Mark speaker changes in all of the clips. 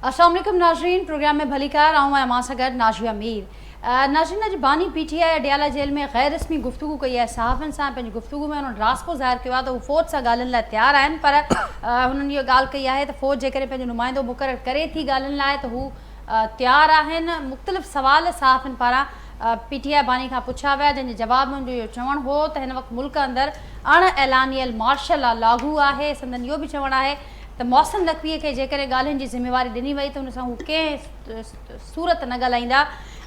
Speaker 1: अस्सलाम वालेकुम नाज़रीन, प्रोग्राम में भलीकार आऊँ मैं मां सां नाजिया मीर। नाज़रीन, अॼु बानी PTI अडियाला जेल में गैर रस्मी गुफ्तगू कई है। सहाफ़नि सां पंहिंजी गुफ्तगू में उन्होंने रास्तो ज़ाहिर किया है त फ़ौज सां ॻाल्हाइण लाइ तैयार आहिनि, पर हुननि इहो ॻाल्हि कई है तो फ़ौज जेकॾहिं पंहिंजो नुमाइंदो मुक़ररु करे थी ॻाल्हाइण लाइ त हू तैयार आहिनि। मुख़्तलिफ़ सवाल सहाफ़नि पारां PTI बानी खां पुछा विया, जंहिंजे जवाब में उनजो इहो चवणु हो त हिन वक़्तु मुल्क अंदरि अण ऐलानियल मार्शल लॉ लागू आहे। संदन इहो बि चवणु आहे त मौसम नक़वीअ खे जेकॾहिं ॻाल्हियुनि जी ज़िम्मेवारी ॾिनी वई त हुन सां हू कंहिं सूरत न ॻाल्हाईंदा।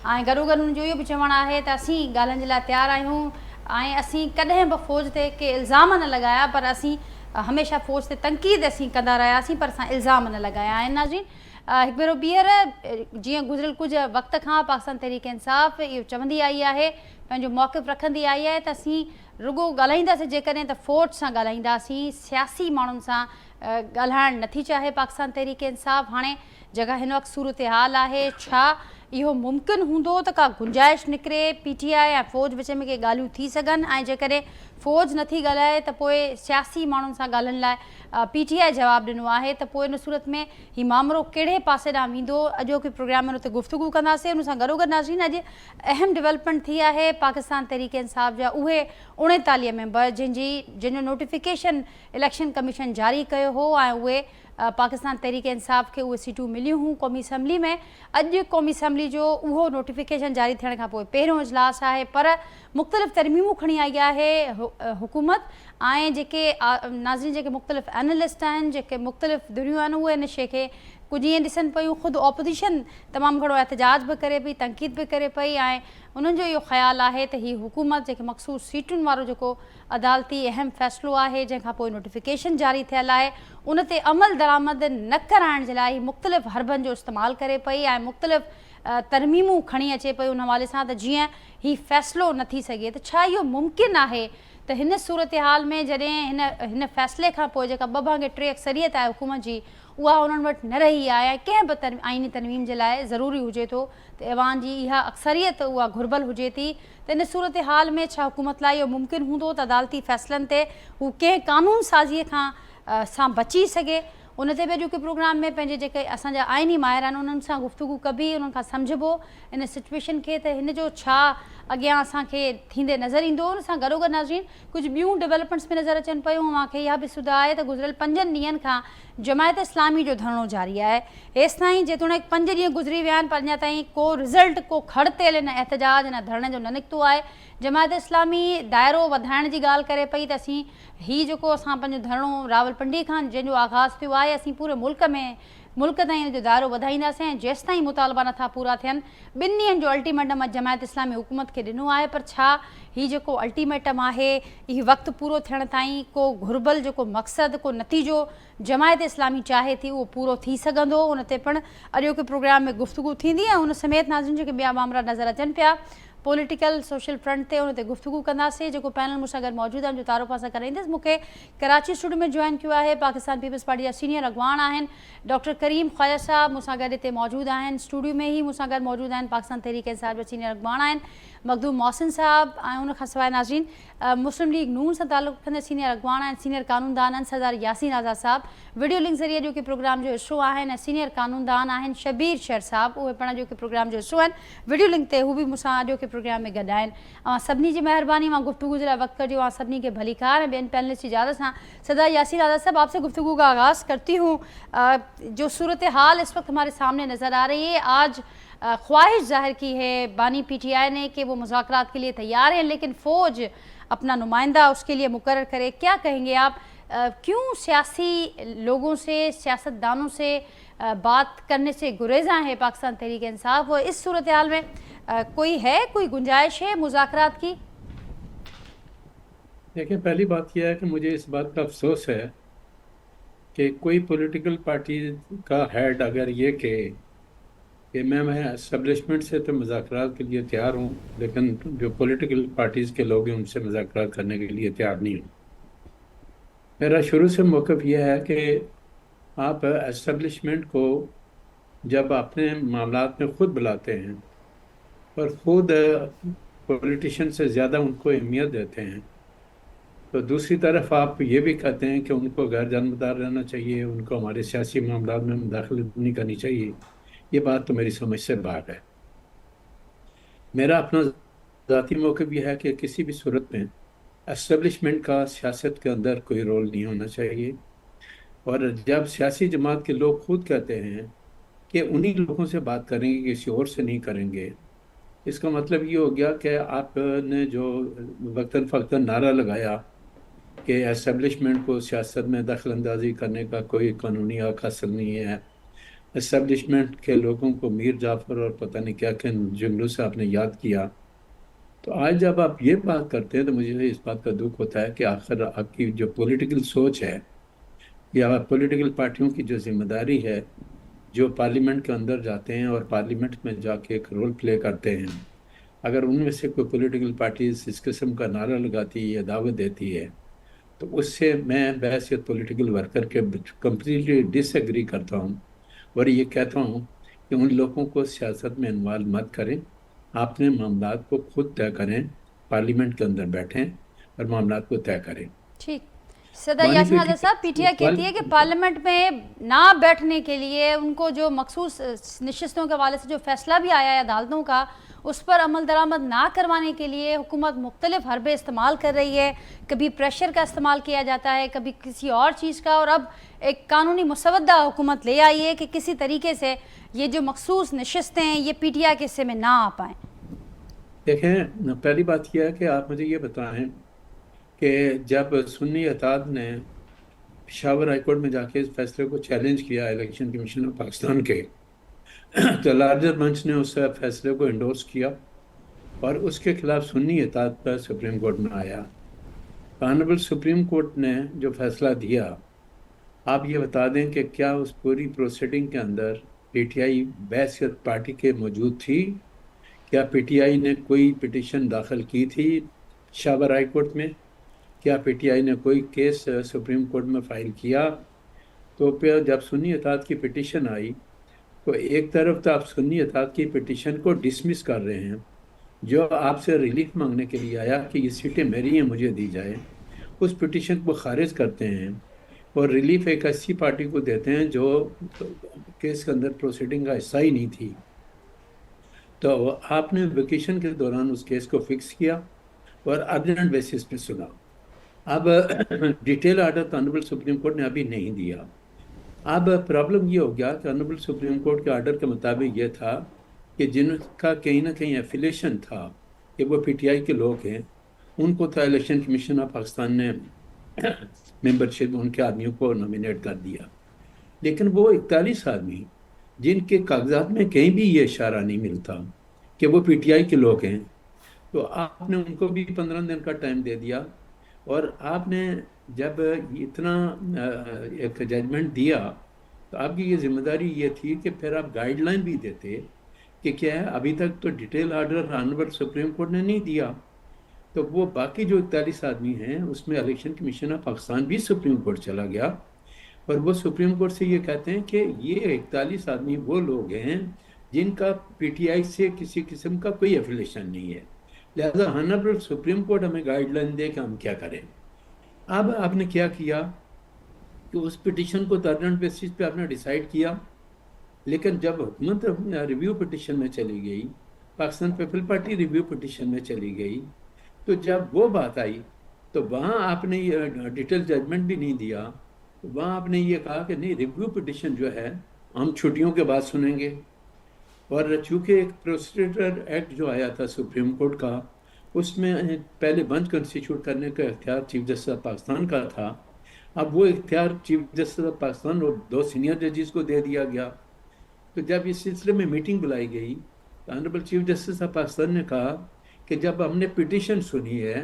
Speaker 1: ऐं गॾो गॾु हुनजो इहो बि चवणु आहे त असीं ॻाल्हाइण जे लाइ तैयार आहियूं ऐं असीं कॾहिं बि फ़ौज ते के इल्ज़ाम न लॻाया, पर असीं हमेशह फ़ौज ते तनक़ीद असीं कंदा रहियासीं, पर असां इल्ज़ाम न लॻाया आहिनि। नाज़रीन, हिकु भेरो ॿीहर जीअं गुज़िरियल कुझु वक़्त खां पाकिस्तान तहरीक इंसाफ़ इहो चवंदी आई आहे, पंहिंजो मौक़िफ़ रखंदी आई आहे त असीं रुॻो ॻाल्हाईंदासीं जेकॾहिं त फ़ौज सां ॻाल्हाईंदासीं, सियासी माण्हुनि सां ॻाल्हाइणु नथी चाहे पाकिस्तान तहरीक इंसाफ़। हाणे जॻह हिन वक़्तु सूरत हाल आहे, छा इहो मुमकिन हूंदो त का गुंजाइश निकिरे PTI ऐं फ़ौज विच में के ॻाल्हियूं थी सघनि, ऐं जेकॾहिं फ़ौज नथी ॻाल्हाए त पोइ सियासी माण्हुनि सां ॻाल्हाइण लाइ PTI जवाबु ॾिनो आहे, त पोइ इन सूरत में हीउ मामिलो कहिड़े पासे ॾांहुं वेंदो। अॼोके प्रोग्राम में हुन ते गुफ़्तगू कंदासीं। हुन सां गॾोगॾु नाज़रीन, अॼु अहम डेवलपमेंट थी आहे पाकिस्तान तहरीक इंसाफ़ जा उहे 39 मेंबर जिनजो नोटिफिकेशन इलेक्शन कमीशन जारी कयो हो ऐं उहे पाकिस्तान तहरीक इंसाफ़ खे उहे सीटूं मिलियूं हुयूं क़ौमी असम्बली में। अॼु क़ौमी असम्बली जो उहो नोटिफिकेशन जारी थियण खां पोइ पहिरियों इजलास आहे, पर मुख़्तलिफ़ तरमीमूं खणी आई आहे हुकूमत। ऐं जेके नाज़रीन जेके मुख़्तलिफ़ एनालिस्ट आहिनि, जेके मुख़्तलिफ़ दुनियूं आहिनि, उहे इन शइ खे कुझु ईअं ॾिसनि पियूं। ख़ुदि ऑपोज़िशन तमामु घणो एहतजाज बि करे पई, तनक़ीद बि करे पई, ऐं उन्हनि जो इहो ख़्यालु आहे त हीअ हुकूमत जेके मख़सूस सीटुनि वारो जेको अदालती अहम फ़ैसिलो आहे, जंहिंखां पोइ नोटिफिकेशन जारी थियल आहे, उन ते अमल दरामद न कराइण जे लाइ मुख़्तलिफ़ हरबनि जो इस्तेमालु करे पई ऐं मुख़्तलिफ़ तरमीमूं खणी अचे पई उन हवाले सां त जीअं हीउ फ़ैसिलो न थी सघे। त छा इहो मुमकिन आहे त हिन सूरत हाल में जॾहिं हिन फ़ैसिले खां पोइ जेका 2/3 अक्सरियत आहे हुकूमत जी, उहा उन्हनि वटि न रही आहे ऐं कंहिं बि आइनी तरमीम जे लाइ ज़रूरी हुजे थो त ऐवान जी इहा अक्सरियत उहा घुर्बल हुजे थी, त इन सूरत हाल में छा हुकूमत लाइ इहो मुमकिन हूंदो त अदालती फ़ैसिलनि ते हू कंहिं कानून साज़ीअ सां बची सघे। उन ते बि अॼोके प्रोग्राम में पंहिंजे जेके असांजा आइनी माहिर आहिनि उन्हनि सां गुफ़्तगू कबी, उन्हनि खां सम्झबो इन सिचुएशन खे त हिन जो छा अॻियां असांखे थींदे नज़र ईंदो। उन सां गॾोगॾु नाज़रीन कुझु ॿियूं डेवलपमेंट्स में नज़र अचनि पियूं। मूंखे इहा बि सुधा आहे त गुज़िरियल 5 ॾींहंनि खां जमायत इस्लामी जो धरणो जारी आहे। हेसि ताईं जेतोणीकि 5 ॾींहं गुज़री विया आहिनि, पर अञा ताईं को रिज़ल्ट, को खड़तेल इन एहतजाज इन धरणे जो न निकितो आहे। जमायत इस्लामी दाइरो वधाइण जी ॻाल्हि करे पई त असीं हीउ जेको असां पंहिंजो धरणो रावलपिंडी खां जंहिंजो आगाज़ थियो आहे, असीं पूरे मुल्क ताईं हिन जो दाइरो वधाईंदासीं ऐं जेसि ताईं मुतालबा नथा पूरा थियनि। 2 ॾींहंनि जो अल्टीमेटम जमायत इस्लामी हुकूमत खे ॾिनो आहे, पर छा हीउ जेको अल्टीमेटम आहे हीउ वक़्तु पूरो थियण ताईं को घुर्बल जेको मक़सदु, को नतीजो जमायत इस्लामी चाहे थी उहो पूरो थी सघंदो। उन ते पिणु अॼोके प्रोग्राम में गुफ़्तगू थींदी ऐं उन समेत नाज़रीन जेके ॿिया मामला नज़र अचनि पिया पॉलिटिकल सोशल फ्रंट ते, उन ते गुफ़्तगू कंदासीं। जेको पैनल मूंसां गॾु मौजूदु आहे जो तारो पासा कराईंदसि, मूंखे कराची स्टूडियो में जॉइन कियो आहे पाकिस्तान पीपल्स पार्टी जा सीनियर अॻवान आहिनि डॉक्टर करीम ख्वाजा साहब, मूंसां गॾु हिते मौजूदु आहिनि। स्टूडियो में ई मूंसां गॾु मौजूदु आहिनि पाकिस्तान तहरीक इंसाफ़ जा सीनियर अॻवान आहिनि मखदूम मोहसिन साहब, ऐं उनखां सवाइ नाज़रीन मुस्लिम लीग नून सां तालुक़ रखंदड़ सीनियर अॻवान आहिनि सीनियर कानूनदान आहिनि सरदार यासीन आज़ाद साहब, वीडियो लिंक ज़रिए जो कि प्रोग्राम जो हिसो आहिनि, ऐं सीनियर कानूनदान आहिनि शबीर शेर साहब, उहे पिणु जो कि प्रोग्राम जो हिसो आहिनि। वीडियो लिंक ते हू बि मूंसां अॼोके प्रोग्राम में गॾु आहिनि। सभिनी जी महिरबानी, मां गुफ्तगू जे लाइ वक्त कटियो आहे सभिनी के भलीकार। ॿियनि पैनलिस्ट की इजाज़त सां सरदार यासीन आज़ाद साहब, आपसे गुफ्तगू का आगाज़ करती हूँ। जो सूरत हाल इस वक्त हमारे सामने नज़र आ रही है, आज ख्वाहिश जाहिर की है बानी PTI ने कि वो मुज़ाकरात के लिए तैयार हैं, लेकिन फ़ौज अपना नुमाइंदा उसके लिए मुकर्रर करे। क्या कहेंगे आप, क्यों सियासी लोगों से, सियासतदानों से बात करने से गुरेज़ा है पाकिस्तान तहरीक इंसाफ़, और इस सूरत हाल में कोई गुंजाइश है मुज़ाकरात की?
Speaker 2: देखिए, पहली बात यह है कि मुझे इस बात का अफसोस है कि कोई पॉलिटिकल पार्टी का हेड अगर ये कहे कि मैं एस्टेब्लिशमेंट से तो मुज़ाकरात के लिए तैयार हूँ, लेकिन जो पॉलिटिकल पार्टीज़ के लोग हैं उनसे मुज़ाकरात करने के लिए तैयार नहीं हूँ। मेरा शुरू से मौक़िफ़ यह है कि आप एस्टेब्लिशमेंट को जब अपने मामलात में ख़ुद बुलाते हैं और ख़ुद पॉलिटिशियन से ज़्यादा उनको अहमियत देते हैं, तो दूसरी तरफ आप ये भी कहते हैं कि उनको गैर जानबदार रहना चाहिए, उनको हमारे सियासी मामला में मुदाखलत नहीं करनी चाहिए। ये बात तो मेरी समझ से बाहर है। मेरा अपना ज़ाती मौक़िफ़ ये है कि किसी भी सूरत में एस्टेब्लिशमेंट का सियासत के अंदर कोई रोल नहीं होना चाहिए। और जब सियासी जमात के लोग खुद कहते हैं कि उन्हीं लोगों से बात करेंगे, किसी और से नहीं करेंगे, इसका मतलब ये हो गया कि आपने जो वक्तन फ़क्तन नारा लगाया कि एस्टेब्लिशमेंट को सियासत में दखल अंदाजी करने का कोई कानूनी हक हासिल नहीं है, एस्टेब्लिशमेंट के लोगों को मीर जाफर और पता नहीं क्या किन जुमलों से आपने याद किया। तो आज जब आप ये बात करते हैं तो मुझे इस बात का दुख होता है कि आखिर आपकी जो पॉलिटिकल सोच है या पॉलिटिकल पार्टियों की जो जिम्मेदारी है, जो पार्लियामेंट के अंदर जाते हैं और पार्लियामेंट में जाके एक रोल प्ले करते हैं, अगर उनमें से कोई पॉलिटिकल पार्टी इस किस्म का नारा लगाती है या दावत देती है, तो उससे मैं बहैसियत पॉलिटिकल वर्कर के कम्प्लीटली डिसएग्री करता हूँ। और ये कहता हूँ कि उन लोगों को सियासत में इन्वॉल्व मत करें, अपने मामलात को खुद तय करें, पार्लियामेंट के अंदर बैठें और मामलात को तय करें।
Speaker 1: ठीक। सदर
Speaker 2: बानी
Speaker 1: यासीन
Speaker 2: पीटी
Speaker 1: हाजर साहब, पीटीआई कहती है कि पार्लियामेंट में ना बैठने के लिए उनको जो मखसूस नशिस्तों के हवाले से जो फैसला भी आया है अदालतों का, उस पर अमल दरामद ना करवाने के लिए हुकूमत मुख्तलिफ हरबे इस्तेमाल कर रही है। कभी प्रेशर का इस्तेमाल किया जाता है, कभी किसी और चीज़ का, और अब एक कानूनी मुसवदा हुकूमत ले आई है कि किसी तरीके से ये जो मखसूस नशिस्तें हैं ये पीटीआई के हिस्से में ना आ पाएँ।
Speaker 2: देखें, पहली बात यह है कि आप मुझे ये बताएं कि जब सुन्नी अताद ने पेशावर हाईकोर्ट में जाके इस फैसले को चैलेंज किया इलेक्शन कमीशन ऑफ पाकिस्तान के, तो लार्जर मंच ने उस फैसले को इंडोर्स किया और उसके खिलाफ सुन्नी इत्तेहाद पर सुप्रीम कोर्ट में आया। ऑनरेबल सुप्रीम कोर्ट ने जो फैसला दिया, आप ये बता दें कि क्या उस पूरी प्रोसीडिंग के अंदर पीटीआई बहसियत पार्टी के मौजूद थी? क्या पीटीआई ने कोई पिटीशन दाखिल की थी पेशावर हाई कोर्ट में? क्या पीटीआई ने कोई केस सुप्रीम कोर्ट में फाइल किया? तो फिर जब सुन्नी इत्तेहाद की पिटीशन आई, तो एक तरफ तो आप सुन्नी इत्तेहाद की पिटीशन को डिसमिस कर रहे हैं, जो आपसे रिलीफ मांगने के लिए आया कि ये सीटें मेरी हैं, मुझे दी जाए, उस पिटीशन को खारिज करते हैं और रिलीफ एक ऐसी पार्टी को देते हैं जो केस के अंदर प्रोसीडिंग का हिस्सा ही नहीं थी। तो आपने वेकेशन के दौरान उस केस को फिक्स किया और अर्जेंट बेसिस पे सुना। अब डिटेल ऑर्डर तो ऑनरेबल सुप्रीम कोर्ट ने अभी नहीं दिया। अब प्रॉब्लम ये हो गया कि ऑनरेबल सुप्रीम कोर्ट के ऑर्डर के मुताबिक ये था कि जिनका कहीं ना कहीं एफिलेशन था कि वो पीटीआई के लोग हैं, उनको तो इलेक्शन कमीशन ऑफ पाकिस्तान ने मेंबरशिप उनके आदमियों को नॉमिनेट कर दिया। लेकिन वो 41 आदमी जिनके कागजात में कहीं भी ये इशारा नहीं मिलता कि वो पीटीआई के लोग हैं, तो आपने उनको भी 15 दिन का टाइम दे दिया। और आपने जब इतना एक जजमेंट दिया, तो आपकी ये जिम्मेदारी ये थी कि फिर आप गाइडलाइन भी देते कि क्या है, अभी तक तो detail order honourable supreme court ने नहीं दिया, तो वो बाकी जो 41 आदमी हैं उसमें इलेक्शन कमीशन ऑफ पाकिस्तान भी सुप्रीम कोर्ट चला गया और वो सुप्रीम कोर्ट से ये कहते हैं कि ये 41 आदमी वो लोग हैं जिनका पीटीआई से किसी किस्म का कोई एफिलेशन नहीं है, लिहाजा ऑनरेबल सुप्रीम कोर्ट हमें गाइडलाइन दे कि हम क्या करें। अब आपने क्या किया कि उस पिटीशन को अर्जेंट बेसिस पे आपने डिसाइड किया, लेकिन जब हुकूमत रिव्यू पिटीशन में चली गई, पाकिस्तान पीपल पार्टी रिव्यू पिटीशन में चली गई, तो जब वो बात आई तो वहाँ आपने ये डिटेल जजमेंट भी नहीं दिया। तो वहाँ आपने ये कहा कि नहीं, रिव्यू पिटीशन जो है हम छुट्टियों के बाद सुनेंगे। और चूँकि एक प्रोसीजर एक्ट जो आया था सुप्रीम कोर्ट का, उसमें पहले बेंच कंस्टिट्यूट करने का इख्तियार चीफ जस्टिस ऑफ पाकिस्तान का था, अब वो इख्तियार चीफ जस्टिस ऑफ पाकिस्तान और 2 सीनियर जजेस को दे दिया गया। तो जब इस सिलसिले में मीटिंग बुलाई गई, तो honourable chief justice of Pakistan ने कहा कि जब हमने पिटीशन सुनी है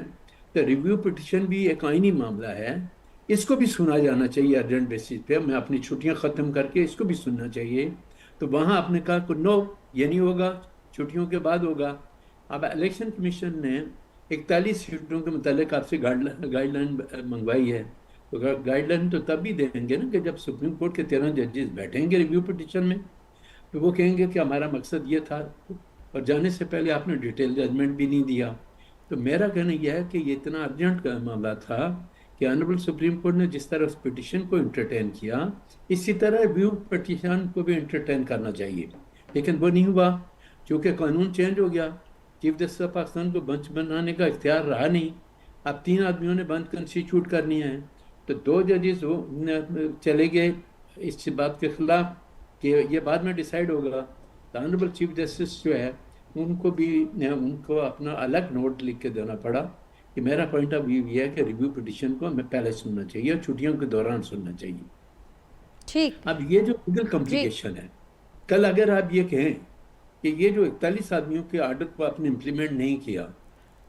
Speaker 2: तो रिव्यू पिटीशन भी एक आईनी मामला है, इसको भी सुना जाना चाहिए अर्जेंट बेसिस पे, मैं अपनी छुट्टियां ख़त्म करके इसको भी सुनना चाहिए। तो वहाँ आपने कहा कि नो, ये नहीं होगा, छुट्टियों के बाद होगा। अब इलेक्शन कमीशन ने 41 सीटों के मुतालिक आपसे गाइडलाइन मंगवाई है, तो गाइडलाइन तो तब भी देंगे ना कि जब सुप्रीम कोर्ट के 13 जजेस बैठेंगे रिव्यू पिटीशन में, तो वो कहेंगे कि हमारा मकसद ये था, और जाने से पहले आपने डिटेल जजमेंट भी नहीं दिया। तो मेरा कहना यह है कि ये इतना अर्जेंट का मामला था कि ऑनरेबल सुप्रीम कोर्ट ने जिस तरह उस पिटिशन को इंटरटेन किया, इसी तरह रिव्यू पिटिशन को भी इंटरटेन करना चाहिए, लेकिन वो नहीं हुआ। क्योंकि कानून चेंज हो गया, चीफ जस्टिस ऑफ पाकिस्तान को बेंच बनाने का इख्तियार रहा नहीं। अब 3 आदमियों ने बेंच कंस्टिट्यूट करनी है, तो 2 जजेस चले गए इस बात के खिलाफ कि ये बाद में डिसाइड होगा। तो ऑनरेबल चीफ जस्टिस जो है उनको अपना अलग नोट लिख के देना पड़ा कि मेरा पॉइंट ऑफ व्यू ये है कि रिव्यू पिटिशन को हमें पहले सुनना चाहिए, छुट्टियों के दौरान सुनना चाहिए।
Speaker 1: ठीक
Speaker 2: अब ये जो लीगल कॉम्प्लिकेशन है, कल अगर आप ये कहें कि ये जो 41 आदमियों के आर्डर को आपने इम्प्लीमेंट नहीं किया,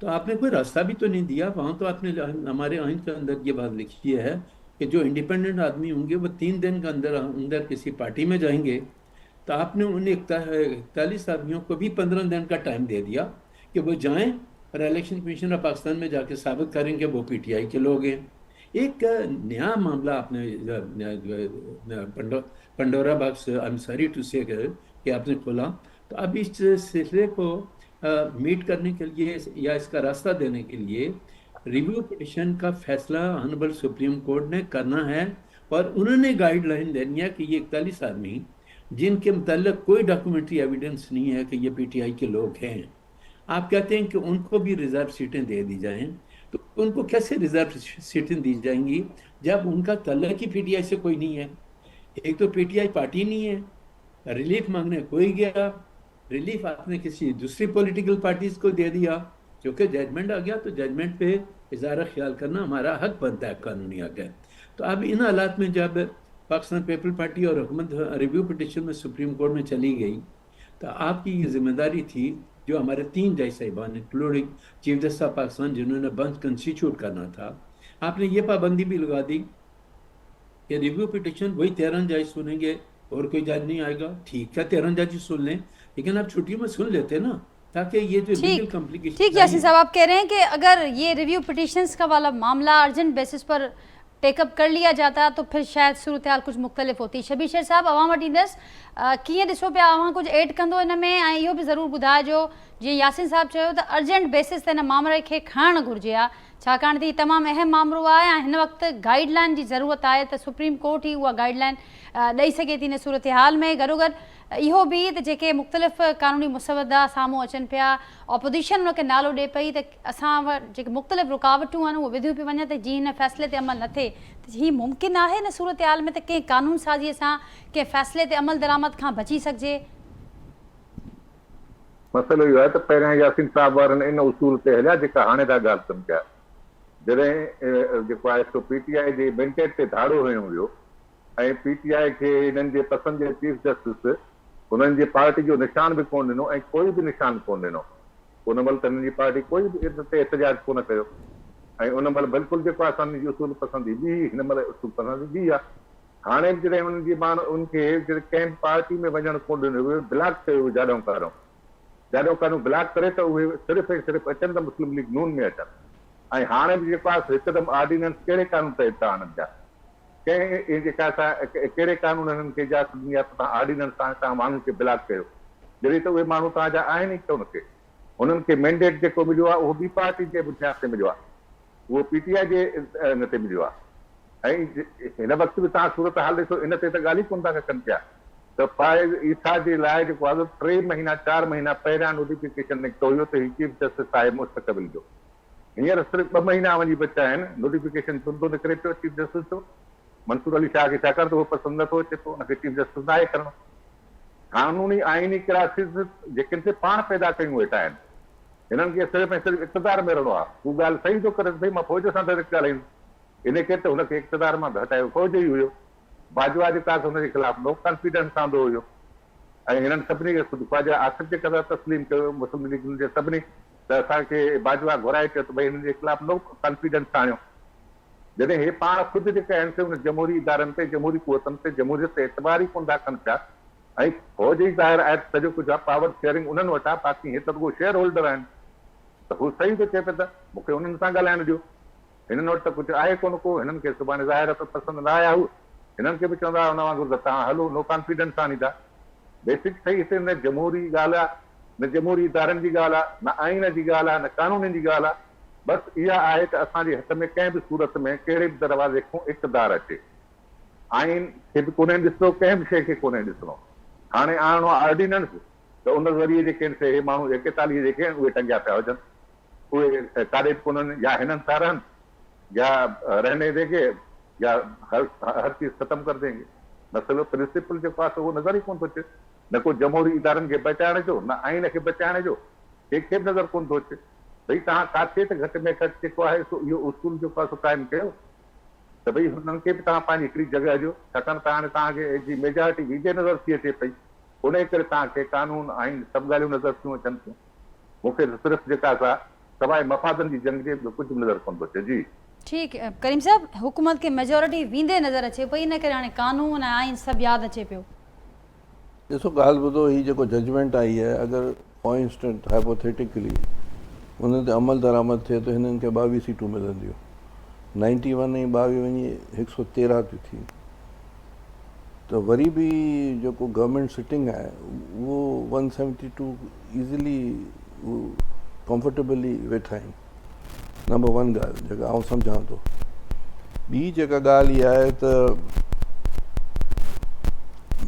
Speaker 2: तो आपने कोई रास्ता भी तो नहीं दिया। वहाँ तो आपने हमारे आइन के अंदर ये बात लिखी है कि जो इंडिपेंडेंट आदमी होंगे वो 3 दिन के अंदर अंदर किसी पार्टी में जाएंगे। तो आपने उन 41 आदमियों को भी 15 दिन का टाइम दे दिया कि वो जाएं और इलेक्शन कमीशन ऑफ पाकिस्तान में जाके साबित करें कि वो PTI के लोग हैं। एक नया मामला आपने Pandora box, I am sorry to say कि आपने खोला। तो अब इस सिलसिले को मीट करने के लिए या इसका रास्ता देने के लिए रिव्यू पिटिशन का फैसला ऑनरेबल सुप्रीम कोर्ट ने करना है, और उन्होंने गाइडलाइन देनी है कि ये 41 आदमी जिनके मतलब कोई डॉक्यूमेंट्री एविडेंस नहीं है कि ये PTI के लोग हैं, आप कहते हैं कि उनको भी रिजर्व सीटें दे दी जाएं। तो उनको कैसे रिजर्व सीटें दी जाएंगी जब उनका तल्लक ही PTI से कोई नहीं है? एक तो PTI पार्टी नहीं है, रिलीफ मांगने कोई गया, रिलीफ आपने किसी दूसरी पॉलिटिकल पार्टीज को दे दिया। क्योंकि जजमेंट आ गया तो जजमेंट पे इज़हार ख्याल करना हमारा हक बनता है कानूनी हक है। तो अब इन हालात में जब पाकिस्तान पीपल पार्टी और हुकूमत रिव्यू पिटिशन में सुप्रीम कोर्ट में चली गई, तो आपकी ये जिम्मेदारी थी जो हमारे 3 जज साहिबान including chief justice of Pakistan जिन्होंने बेंच कंस्टिट्यूट करना था, आपने ये पाबंदी भी लगा दी कि रिव्यू पिटिशन वही 13 जज सुनेंगे और कोई जज नहीं आएगा। ठीक है, 13 जज सुन लें, लेकिन आप छुट्टियों में सुन लेते ना, ताकि ये जो लीगल कॉम्प्लिकेशन।
Speaker 1: ठीक यासीन साहब, आप कह रहे हैं कि अगर ये रिव्यू पिटिशंस का वाला मामला अर्जेंट बेसिस पर टेकअप कर लिया जाता तो फिर शायद सूरत हाल कुछ मुख्तलिफ होती। शबीर शेर साहब, अवां वटि ईंदसि, कीअं ॾिसो पिया, अवां कुछ ऐड कंदो हिन में, ऐं इहो बि ज़रूरु ॿुधाइजो जीअं यासीन साहब चयो त अर्जेंट बेसिस ते हिन मामले खे खणणु घुरिजे आहे, छाकाणि त हीउ तमामु अहम मामिलो आहे ऐं हिन वक़्तु गाइडलाइन जी ज़रूरत आहे त सुप्रीम कोर्ट ई उहा गाइडलाइन ॾेई सघे थी हिन सूरत हाल में। गॾोगॾु इहो बि त जेके मुख़्तलिफ़ कानूनी मुसवदा साम्हूं अचनि पिया, ऑपोजिशन उनखे नालो ॾिए पई त असां वटि जेके मुख़्तलिफ़ रुकावटूं आहिनि उहे विधियूं पियूं वञनि त जीअं हिन फ़ैसिले ते अमल न थिए, त हीउ मुमकिन आहे हिन सूरत हाल में त कंहिं कानून साज़ीअ सां कंहिं फ़ैसिले ते अमल दरामद खां बची सघिजे?
Speaker 3: मसइलो इहो आहे त पहिरियां यासीन साहब वारनि इन उसूल ते हलिया जेका हाणे था ॻाल्हि कनि पिया। जॾहिं जेको आहे सो PTI जे मैंडेट ते धाड़ो हयो वियो ऐं PTI खे हिननि जे पसंदि जे चीफ जस्टिस उन्हनि जी पार्टी जो निशान बि कोन ॾिनो ऐं कोई बि निशान कोन ॾिनो। उन महिल त हिननि जी पार्टी कोई बि इन ते एहतजाज कोन कयो ऐं उन महिल बिल्कुलु जेको आहे असांजी उसूल पसंदी ॿी, हिन महिल उसूल पसंदी ॿी आहे। हाणे जॾहिं उन्हनि जी उनखे कंहिं पार्टी में वञणु कोन ॾिनो वियो, ब्लॉक कयो जाॾो कारो ब्लॉक करे त उहे सिर्फ़ु ऐं सिर्फ़ु अचनि त मुस्लिम लीग नून में अचनि। ऐं हाणे बि जेको आहे हिकदमि ऑर्डिनेंस कहिड़े कानून ते हितां आणनि पिया, कंहिं जेका कहिड़े कानून हिननि खे इजाज़त ॾिनी आहे त तव्हां ऑर्डिनेंस सां तव्हां माण्हुनि खे ब्लॉक कयो, जॾहिं त उहे माण्हू तव्हांजा आहिनि ई कोन के। उन्हनि खे मैंडेट जेको मिलियो आहे उहो ॿी पार्टी जे बुनियाद ते मिलियो आहे, उहो PTI जे हिन ते मिलियो आहे। ऐं हिन वक़्तु बि तव्हां सूरत हाल ॾिसो, इन ते त ॻाल्हि ई कोन था कनि पिया त ईसा जे लाइ जेको आहे 3 महीना 4 महीना पहिरियां नोटिफिकेशन निकितो हुयो त चीफ जस्टिस साहिब मुस्तक़बिल जो। हींअर सिर्फ़ु 2 महीना वञी बचा आहिनि, नोटिफिकेशन छो थो निकिरे पियो चीफ जस्टिस जो? मंसूर अली शाह खे छाकाणि त उहो पसंदि नथो अचे थो, हुनखे चीफ जस्टिस आहे करणो। कानूनी आइनी क्राइसिस जेके से पाण पैदा कयूं वेठा आहिनि, हिननि खे सिर्फ़ु ऐं सिर्फ़ु इक़्तिदार में रहणो आहे। हू ॻाल्हि सही थो करे भई मां फ़ौज सां त ॻाल्हायूं, इन करे त हुनखे इक़्तिदार मां हटायो फ़ौज ई हुयो। बाजवा जेका हुनजे ख़िलाफ़ नो कॉन्फिडेंस आंदो हुयो ऐं हिननि सभिनी खे ख़ुदि ख्वाजा आसिफ जे करे तस्लीम कयो, मुस्लिम लीग जे सभिनी, त असांखे बाजवा घुराए चयो त भई हिननि जे ख़िलाफ़ नो कॉन्फिडेंस आणियो। जॾहिं हे पाण ख़ुदि जेके आहिनि से हुन जमहूरी इदारनि ते, जमहूरी क़ुवतनि ते, जमहूरियत ते एतबार ई कोन था कनि पिया ऐं फ़ौज ई ज़ाहिर आहे सॼो कुझु आहे, पावर शेयरिंग उन्हनि वटि आहे, बाक़ी हे त उहो शेयर होल्डर आहिनि। त हू सही थो चए पियो त मूंखे हुननि सां ॻाल्हाइण ॾियो, हिननि वटि त कुझु आहे कोन को, हिननि खे सुभाणे ज़ाहिर त पसंदि न आया हू, हिननि खे बि चवंदा हुन वांगुरु त तव्हां हलो नो कॉन्फिडेंस आणींदा। बेसिक सही हिते न जमहूरी ॻाल्हि आहे न जमहूरी इदारनि जी ॻाल्हि आहे, न आइन जी ॻाल्हि आहे, न कानूननि जी ॻाल्हि आहे। बसि इहा आहे त असांजे हथ में कंहिं बि सूरत में कहिड़े बि दरवाज़े खां इक़्तिदार अचे, आइन खे बि कोन्हे ॾिसणो, कंहिं बि शइ खे कोन्हे ॾिसणो। हाणे आणणो आहे ऑर्डिनेंस, त उन ज़रिए जेके आहिनि से हे माण्हू 41 जेके आहिनि उहे टंगिया पिया हुजनि, उहे काॾे बि कोन्हनि, या हिननि था रहनि या रहने देंगे या हर चीज़ ख़तम कर देंगे। मसइलो प्रिंसिपल जेको आहे उहो नज़र ई कोन थो अचे, न को जमहूरी इदारनि खे बचाइण जो, न आइन खे बचाइण जो, कंहिंखे बि नज़र कोन थो अचे। भई तव्हां काथे त घटि में घटि जेको आहे इहो उसूल जेको आहे क़ाइमु कयो त भई हुननि खे बि तव्हां पंहिंजी हिकिड़ी जॻह ॾियो, छाकाणि त हाणे तव्हांखे जी मेजॉरिटी विझे नज़र थी अचे पई, उन करे तव्हांखे कानून आइन सभु ॻाल्हियूं नज़र थियूं अचनि थियूं। मूंखे त सिर्फ़ु जेका सा सवाइ मफ़ादनि जी जंग जे कुझु बि नज़र कोन थो अचे। जी
Speaker 1: ठीक है करीम साहब, हुकूमत के मेजॉरिटी वींदे नज़र अचे पई, इन करे हाणे कानून ऐं आइन सभु यादि अचे पियो।
Speaker 4: ॾिसो ॻाल्हि ॿुधो, हीअ जेको जजमेंट आई आहे, अगरि फॉर इंस्टेंट हाइपोथेटिकली उन ते अमल दरामद थिए त हिननि खे 22 सीटूं मिलंदियूं। 91 ऐं 22 वञी 113 थियूं थी, त वरी बि जेको गवर्नमेंट सिटिंग आहे उहो 172 ईज़िली कंफर्टेबली वेठा आहिनि। नंबर 1 ॻाल्हि जेका आउं सम्झां थो। ॿी जेका ॻाल्हि इहा आहे त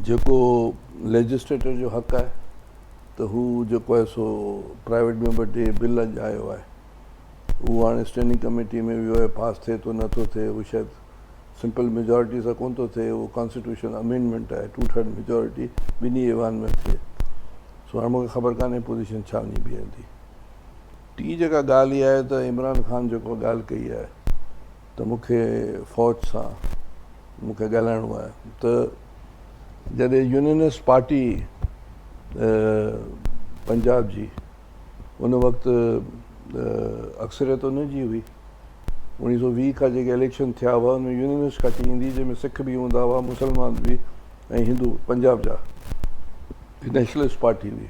Speaker 4: जेको लेजिस्लेटर जो हक़ आहे त हू जेको आहे so private member day bill अॼु आयो आहे, उहो हाणे स्टैंडिंग कमेटी में वियो आहे, पास थिए थो नथो थिए, उहो शायदि सिंपल मेजॉरिटी सां कोन थो थिए, उहो कॉन्स्टिट्यूशन अमेंडमेंट आहे, 2/3 मेजॉरिटी ॿिन्ही ऐवान में थिए। सो हाणे मूंखे ख़बर कान्हे पोज़ीशन छा वञी बीहंदी। टी जेका ॻाल्हि इहा आहे त इमरान ख़ान जेको ॻाल्हि कई आहे त मूंखे फ़ौज सां मूंखे ॻाल्हाइणो आहे, त जॾहिं यूनियनिस्ट पार्टी पंजाब जी उन वक़्तु अक्सरियत उनजी हुई, 1920 खां जेके इलेक्शन थिया हुआ उनमें यूनियनिस्ट पार्टी ईंदी, जंहिंमें सिख बि हूंदा हुआ, मुस्लमान बि ऐं हिंदू पंजाब जा, नेशनलिस्ट पार्टी हुई।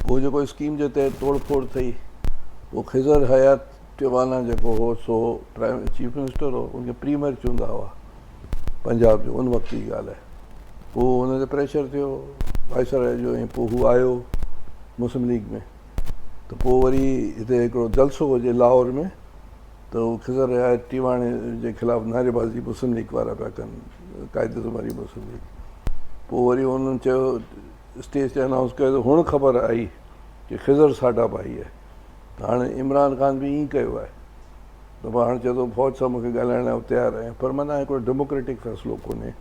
Speaker 4: पोइ जेको स्कीम जे तहत तोड़ फोड़ थी, पोइ ख़िज़र हयात टिवाना जेको हो सो प्राइम चीफ मिनिस्टर हो, उनखे प्रीमियर चूंदा हुआ पंजाब जो, उन वक़्त जी ॻाल्हि आहे। पोइ हुन ते प्रेशर थियो वाइसराय जो, ऐं पोइ हू आयो मुस्लिम लीग में, त पोइ वरी हिते हिकिड़ो जलसो हुजे लाहौर में, त उहो ख़िज़र हयात टिवाणे जे ख़िलाफ़ु नारेबाज़ी मुस्लिम लीग वारा पिया कनि, क़ाइदे वारी मुस्लिम लीग। पोइ वरी उन्हनि चयो, स्टेज ते अनाउंस कयो त हुन ख़बर आई कि ख़िज़र साडा आई आहे, त हाणे इमरान ख़ान बि ईअं कयो आहे, त मां हाणे चए थो फ़ौज सां मूंखे ॻाल्हाइण लाइ तयारु आहियां, पर माना हिकिड़ो डेमोक्रेटिक फ़ैसिलो कोन्हे।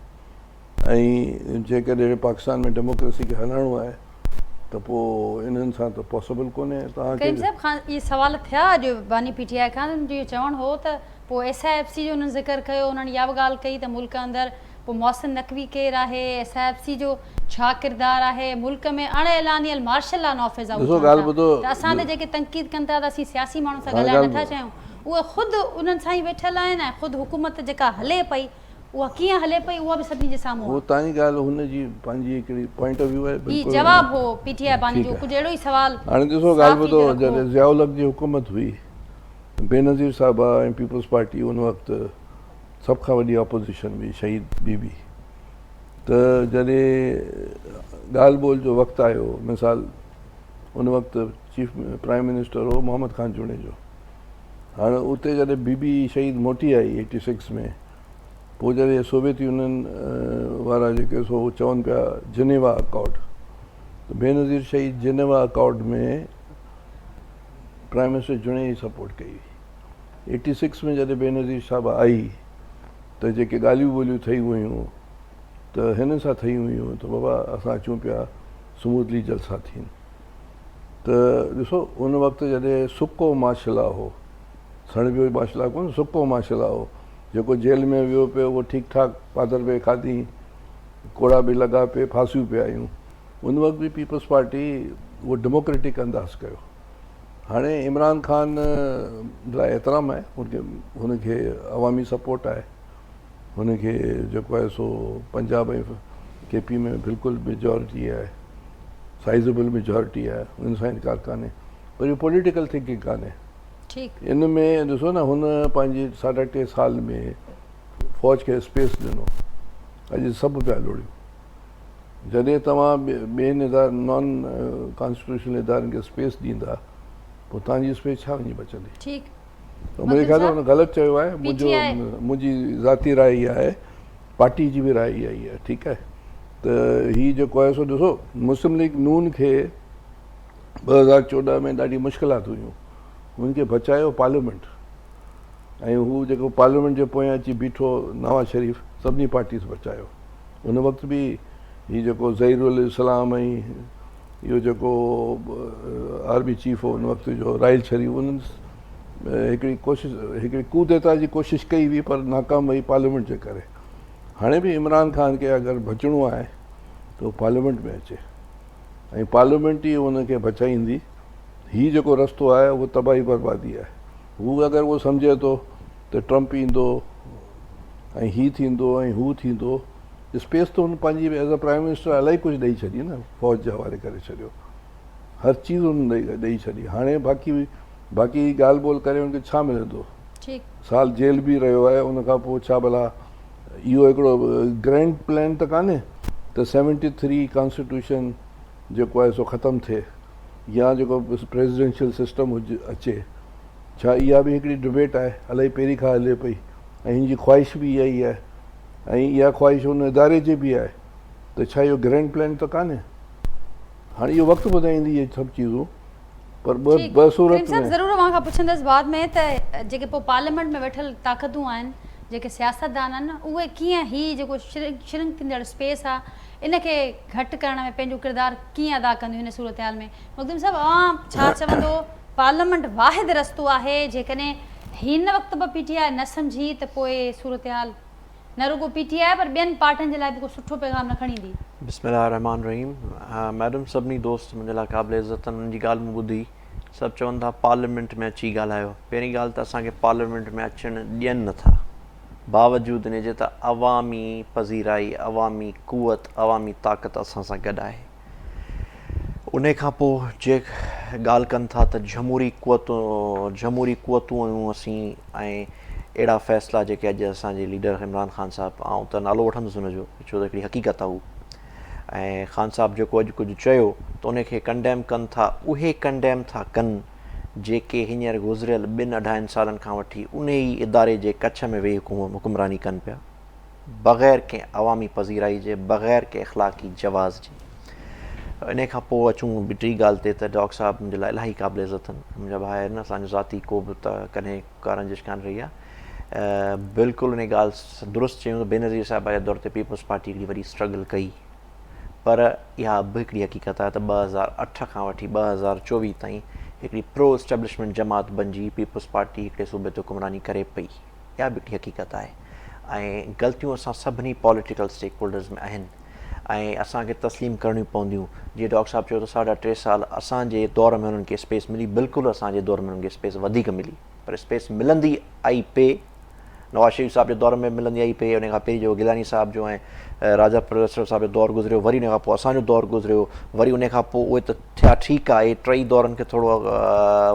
Speaker 4: ऐं जेकॾहिं पाकिस्तान में डेमोक्रेसी खे हलाइणो आहे त पोइ इन्हनि सां त पॉसिबल कोन्हे।
Speaker 1: करीम साहब खान इहे सवाल थिया अॼु बानी पीटीआई खां, जो चवणु हो त पोइ SIFC जो उन्हनि ज़िक्र कयो, उन्हनि इहा बि ॻाल्हि कई त मुल्क अंदरि पोइ मोहसिन नक़वी केरु आहे, SIFC जो छा किरदारु आहे, मुल्क में अण ऐलानियल मार्शल लॉ नाफ़िज़ आहे, त असां त जेके तनक़ीद कनि था त असीं सियासी माण्हुनि सां ॻाल्हाइण नथा चाहियूं, उहे ख़ुदि उन्हनि सां ई वेठल आहिनि, ऐं ख़ुदि हुकूमत जेका हले पई उहा कीअं हले पई उहा बि सभिनी जे साम्हूं।
Speaker 4: उहो तव्हांजी ॻाल्हि हुनजी पंहिंजी हिकिड़ी पॉइंट ऑफ व्यू आहे,
Speaker 1: हीउ जवाबु हो PTI बानी जो, कुझु अहिड़ो ई सवाल।
Speaker 4: हाणे ॾिसो ॻाल्हि ॿुधो, जॾहिं ज़ियाउल हक़ जी हुकूमत हुई, बेनज़ीर साहिबा ऐं पीपल्स पार्टी उन वक़्तु सभ खां वॾी अपोज़िशन हुई, शहीद बीबी, त जॾहिं ॻाल्हि ॿोल जो वक़्तु आयो, मिसाल उन वक़्तु चीफ प्राइम मिनिस्टर हो मोहम्मद ख़ान चुने जो। हाणे उते जॾहिं बीबी शहीद मोटी आई 86 में, पोइ जॾहिं सोवियत यूनियन वारा जेके सो चवनि पिया जिनेवा अकॉर्ड, त बेनज़ीर शहीद जिनेवा अकॉर्ड में प्राइम मिनिस्टर चुने ई सपोर्ट कई। 86 में जॾहिं बेनज़ीर साहिबा आई त जेके ॻाल्हियूं ॿोलियूं ठही हुयूं त हिन सां ठही हुयूं त बाबा असां अचूं पिया स्मूथली जलसा थियनि। त ॾिसो उन वक़्तु जॾहिं सुको मार्शल लॉ हो, सणिबियो मार्शल लॉ कोन, सुको मार्शल लॉ हो, जेको जेल में वियो पियो उहो ठीकु ठाक पादर पे खाधी, कोड़ा बि लॻा पे, फांसियूं पे आयूं, उन वक़्तु बि पीपल्स पार्टी उहो डेमोक्रेटिक अंदाज़ कयो। हाणे इमरान ख़ान लाइ एतिराम आहे, हुनखे अवामी सपोर्ट आहे, हुनखे जेको आहे सो पंजाब ऐं KP में बिल्कुलु मेजॉरिटी आहे, साइज़ेबल मेजॉरिटी आहे, हुन सां इनकार कान्हे, पर इहो पॉलिटिकल थिंकिंग कान्हे। इन में ॾिसो न, हुन पंहिंजी 3.5 साल में फ़ौज खे स्पेस ॾिनो, अॼु सभु पिया लोड़ियूं, जॾहिं तव्हां ॿियनि नॉन कॉन्स्टिट्यूशनल इदारनि खे स्पेस ॾींदा पोइ तव्हांजी स्पेस छा वञी बचंदी?
Speaker 1: ठीकु
Speaker 4: त मुंहिंजे ख़्याल में हुन ग़लति चयो आहे। मुंहिंजी ज़ाती राय इहा आहे, पार्टी जी बि राय इहा ई आहे, ठीकु आहे। त हीउ जेको आहे सो ॾिसो, मुस्लिम लीग नून खे 2014 में ॾाढी मुश्किलात हुयूं, हुनखे बचायो पार्लियामेंट, ऐं हू जेको पार्लियामेंट जे पोयां अची बीठो नवाज़ शरीफ़, सभिनी पार्टीज़ बचायो। उन वक़्तु बि हीउ जेको ज़हीरुल इस्लाम ऐं इहो जेको आर्मी चीफ हो उन वक़्तु जो राहिल शरीफ़, उन्हनि हिकिड़ी हिकिड़ी कूदेता जी कोशिशि कई हुई पर नाकाम वई पार्लियामेंट जे करे। हाणे बि इमरान ख़ान खे अगरि बचिणो आहे त उहो पार्लियामेंट में अचे ऐं पार्लियामेंट ई उनखे बचाईंदी। हीउ जेको रस्तो आहे उहो तबाही बर्बादी आहे। हू अगरि उहो सम्झे थो त ट्रम्प ईंदो ऐं हीउ थींदो ऐं हू थींदो, स्पेस त हुन पंहिंजी एज़ अ प्राइम मिनिस्टर इलाही कुझु ॾेई छॾी न, फ़ौज जे हवाले करे छॾियो, हर चीज़ हुन ॾेई छॾी। हाणे बाक़ी ॻाल्हि ॿोल करे हुनखे छा मिलंदो? साल जेल बि रहियो आहे, उनखां पोइ छा भला इहो हिकिड़ो ग्रैंड प्लान त कान्हे त 73 कॉन्स्टिट्यूशन जेको आहे सो ख़तमु थिए या जेको प्रेसिडेंशियल सिस्टम अचे? छा इहा बि हिकिड़ी डिबेट आहे, इलाही पहिरीं खां हले पई ऐं हिन जी ख़्वाहिश बि इहा ई आहे ऐं इहा ख़्वाहिश हुन इदारे जी बि आहे। त छा इहो ग्रैंड प्लान त कान्हे? हाणे इहो वक़्तु ॿुधाईंदी इहे सभु चीज़ूं, पर ॿ सूरत में
Speaker 1: ज़रूरु मां खां पुछंदसि बाद में त जेके पोइ पार्लियामेंट में वेठल ताक़तूं आहिनि, जेके सियासतदान आहिनि, उहे कीअं हीउ जेको श्रिंक थींदड़ स्पेस आहे इनखे घटि करण में पंहिंजो किरदारु कीअं अदा कंदियूं हिन सूरत हाल में? मखदूम साहिबु, आवाम छा चवंदो पार्लियामेंट वाहिद रस्तो आहे? जेकॾहिं हिन वक़्तु बि PTI न सम्झी त पोइ सूरत हाल न रुगो PTI पर ॿियनि पार्टियुनि जे लाइ बि को सुठो पैगाम न खणी ईंदी।
Speaker 5: बिस्मिल्लाह रहमान रहीम। मैडम, सभिनी दोस्त मुंहिंजे लाइ क़ाबिल इज़त आहिनि। उन्हनि जी ॻाल्हि मूं ॿुधी, सभु चवनि था पार्लियामेंट में अची ॻाल्हायो। पहिरीं ॻाल्हि त असांखे पार्लियामेंट में अचणु ॾियनि नथा, बावजूदि इन जे त अवामी पज़ीराई, अवामी क़ुवत, अवामी ताक़त असां सां गॾु आहे। उन खां पोइ जे ॻाल्हि कनि था त जमहूरी क़ुवतूं आहियूं असीं ऐं अहिड़ा फ़ैसिला जेके अॼु असांजे लीडर इमरान ख़ान साहिबु, आउं त नालो वठंदुसि हुनजो छो त हिकिड़ी हक़ीक़त आहे हू, ऐं ख़ान साहिबु जेको अॼु कुझु चयो त उनखे कंडेम कनि था, उहे कंडेम था कनि जेके हींअर गुज़िरियल 2-2.5 सालनि खां वठी उन ई इदारे जे कच्छ में वेही हुकुमरानी कनि पिया, बग़ैर कंहिं अवामी पज़ीराई जे, बग़ैर कंहिं इख़्लाक़ी जवाज़ जे। इन खां पोइ अचूं ॿी ॻाल्हि ते त डॉक्टर साहिबु मुंहिंजे लाइ इलाही क़ाबिल इज़त आहिनि, मुंहिंजा भाउ आहिनि, असांजो ज़ाती को बि त कॾहिं का रंजिश कान रही आहे। बिल्कुलु इन ॻाल्हि दुरुस्त चयूं त बेनज़ीर साहिब जे दौर ते पीपल्स पार्टी हिकिड़ी वॾी स्ट्रगल कई, पर इहा बि हिकिड़ी हक़ीक़त आहे त 2008 खां वठी 2024 ताईं हिकिड़ी प्रो इस्टेब्लिशमेंट जमात बणिजी पीपल्स पार्टी हिकिड़े सूबे ते हुकुमरानी करे पई। इहा बि हिकिड़ी हक़ीक़त आहे ऐं ग़लतियूं असां सभिनी पॉलिटिकल स्टेक होल्डर्स में आहिनि ऐं असांखे तस्लीम करणियूं पवंदियूं। जीअं डॉक्टर साहिबु चयो त 3.5 साल असांजे दौर में उन्हनि खे स्पेस मिली, बिल्कुलु असांजे दौर में उन्हनि खे स्पेस वधीक मिली, पर स्पेस मिलंदी आई पे नवाज़ शरीफ़ साहिब जे दौर में मिलंदी आई पे, उन खां पहिरीं जो गिलानी साहिब जो ऐं राजा प्रदर्शन साहिब जो दौरु गुज़रियो, वरी उन खां पोइ असांजो दौरु गुज़रियो, वरी उन खां पोइ उहे त थिया ठीकु आहे, टई दौरनि खे थोरो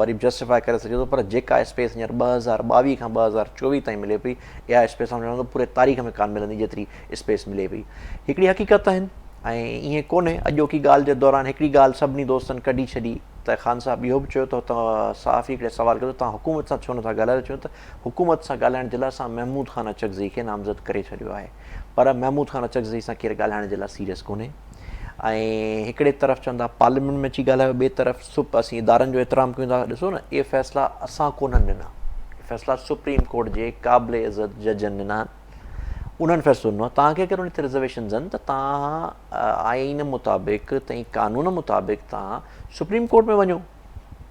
Speaker 5: वरी जस्टिफाई करे सघे थो, पर जेका स्पेस हींअर 2022 खां 2024 ताईं मिले पई, इहा स्पेस सम्झो पूरे तारीख़ में कान मिलंदी जेतिरी स्पेस मिले पई। हिकिड़ी हक़ीक़त आहिनि ऐं ईअं कोन्हे अॼोकी ॻाल्हि जे दौरान हिकिड़ी ॻाल्हि सभिनी दोस्तनि कढी छॾी त ख़ान साहिबु इहो बि चयो त तव्हां साफ़ी हिकिड़े सुवाल कयो त तव्हां हुकूमत सां छो नथा ॻाल्हायो? चयो त हुकूमत सां ॻाल्हाइण जे लाइ असां महमूद ख़ान अचकज़ई खे नामज़द करे छॾियो आहे, पर महमूद ख़ान अचकज़ई सां केरु ॻाल्हाइण जे लाइ सीरियस कोन्हे। ऐं हिकिड़े तरफ़ चवंदा पार्लियामेंट में अची ॻाल्हायो, ॿिए तरफ़ असीं इदारनि जो एतिराम कयूं था। ॾिसो न, इहे फ़ैसिला असां कोन्हनि ॾिना, फ़ैसिला सुप्रीम कोर्ट जे क़ाबिल इज़त जजनि ॾिना, उन्हनि फ़ैसिलो ॾिनो आहे। तव्हांखे अगरि उन ते रिज़र्वेशन्स आहिनि त तव्हां आइन मुताबिक़ तई क़ानून मुताबिक़ तव्हां सुप्रीम कोर्ट में वञो।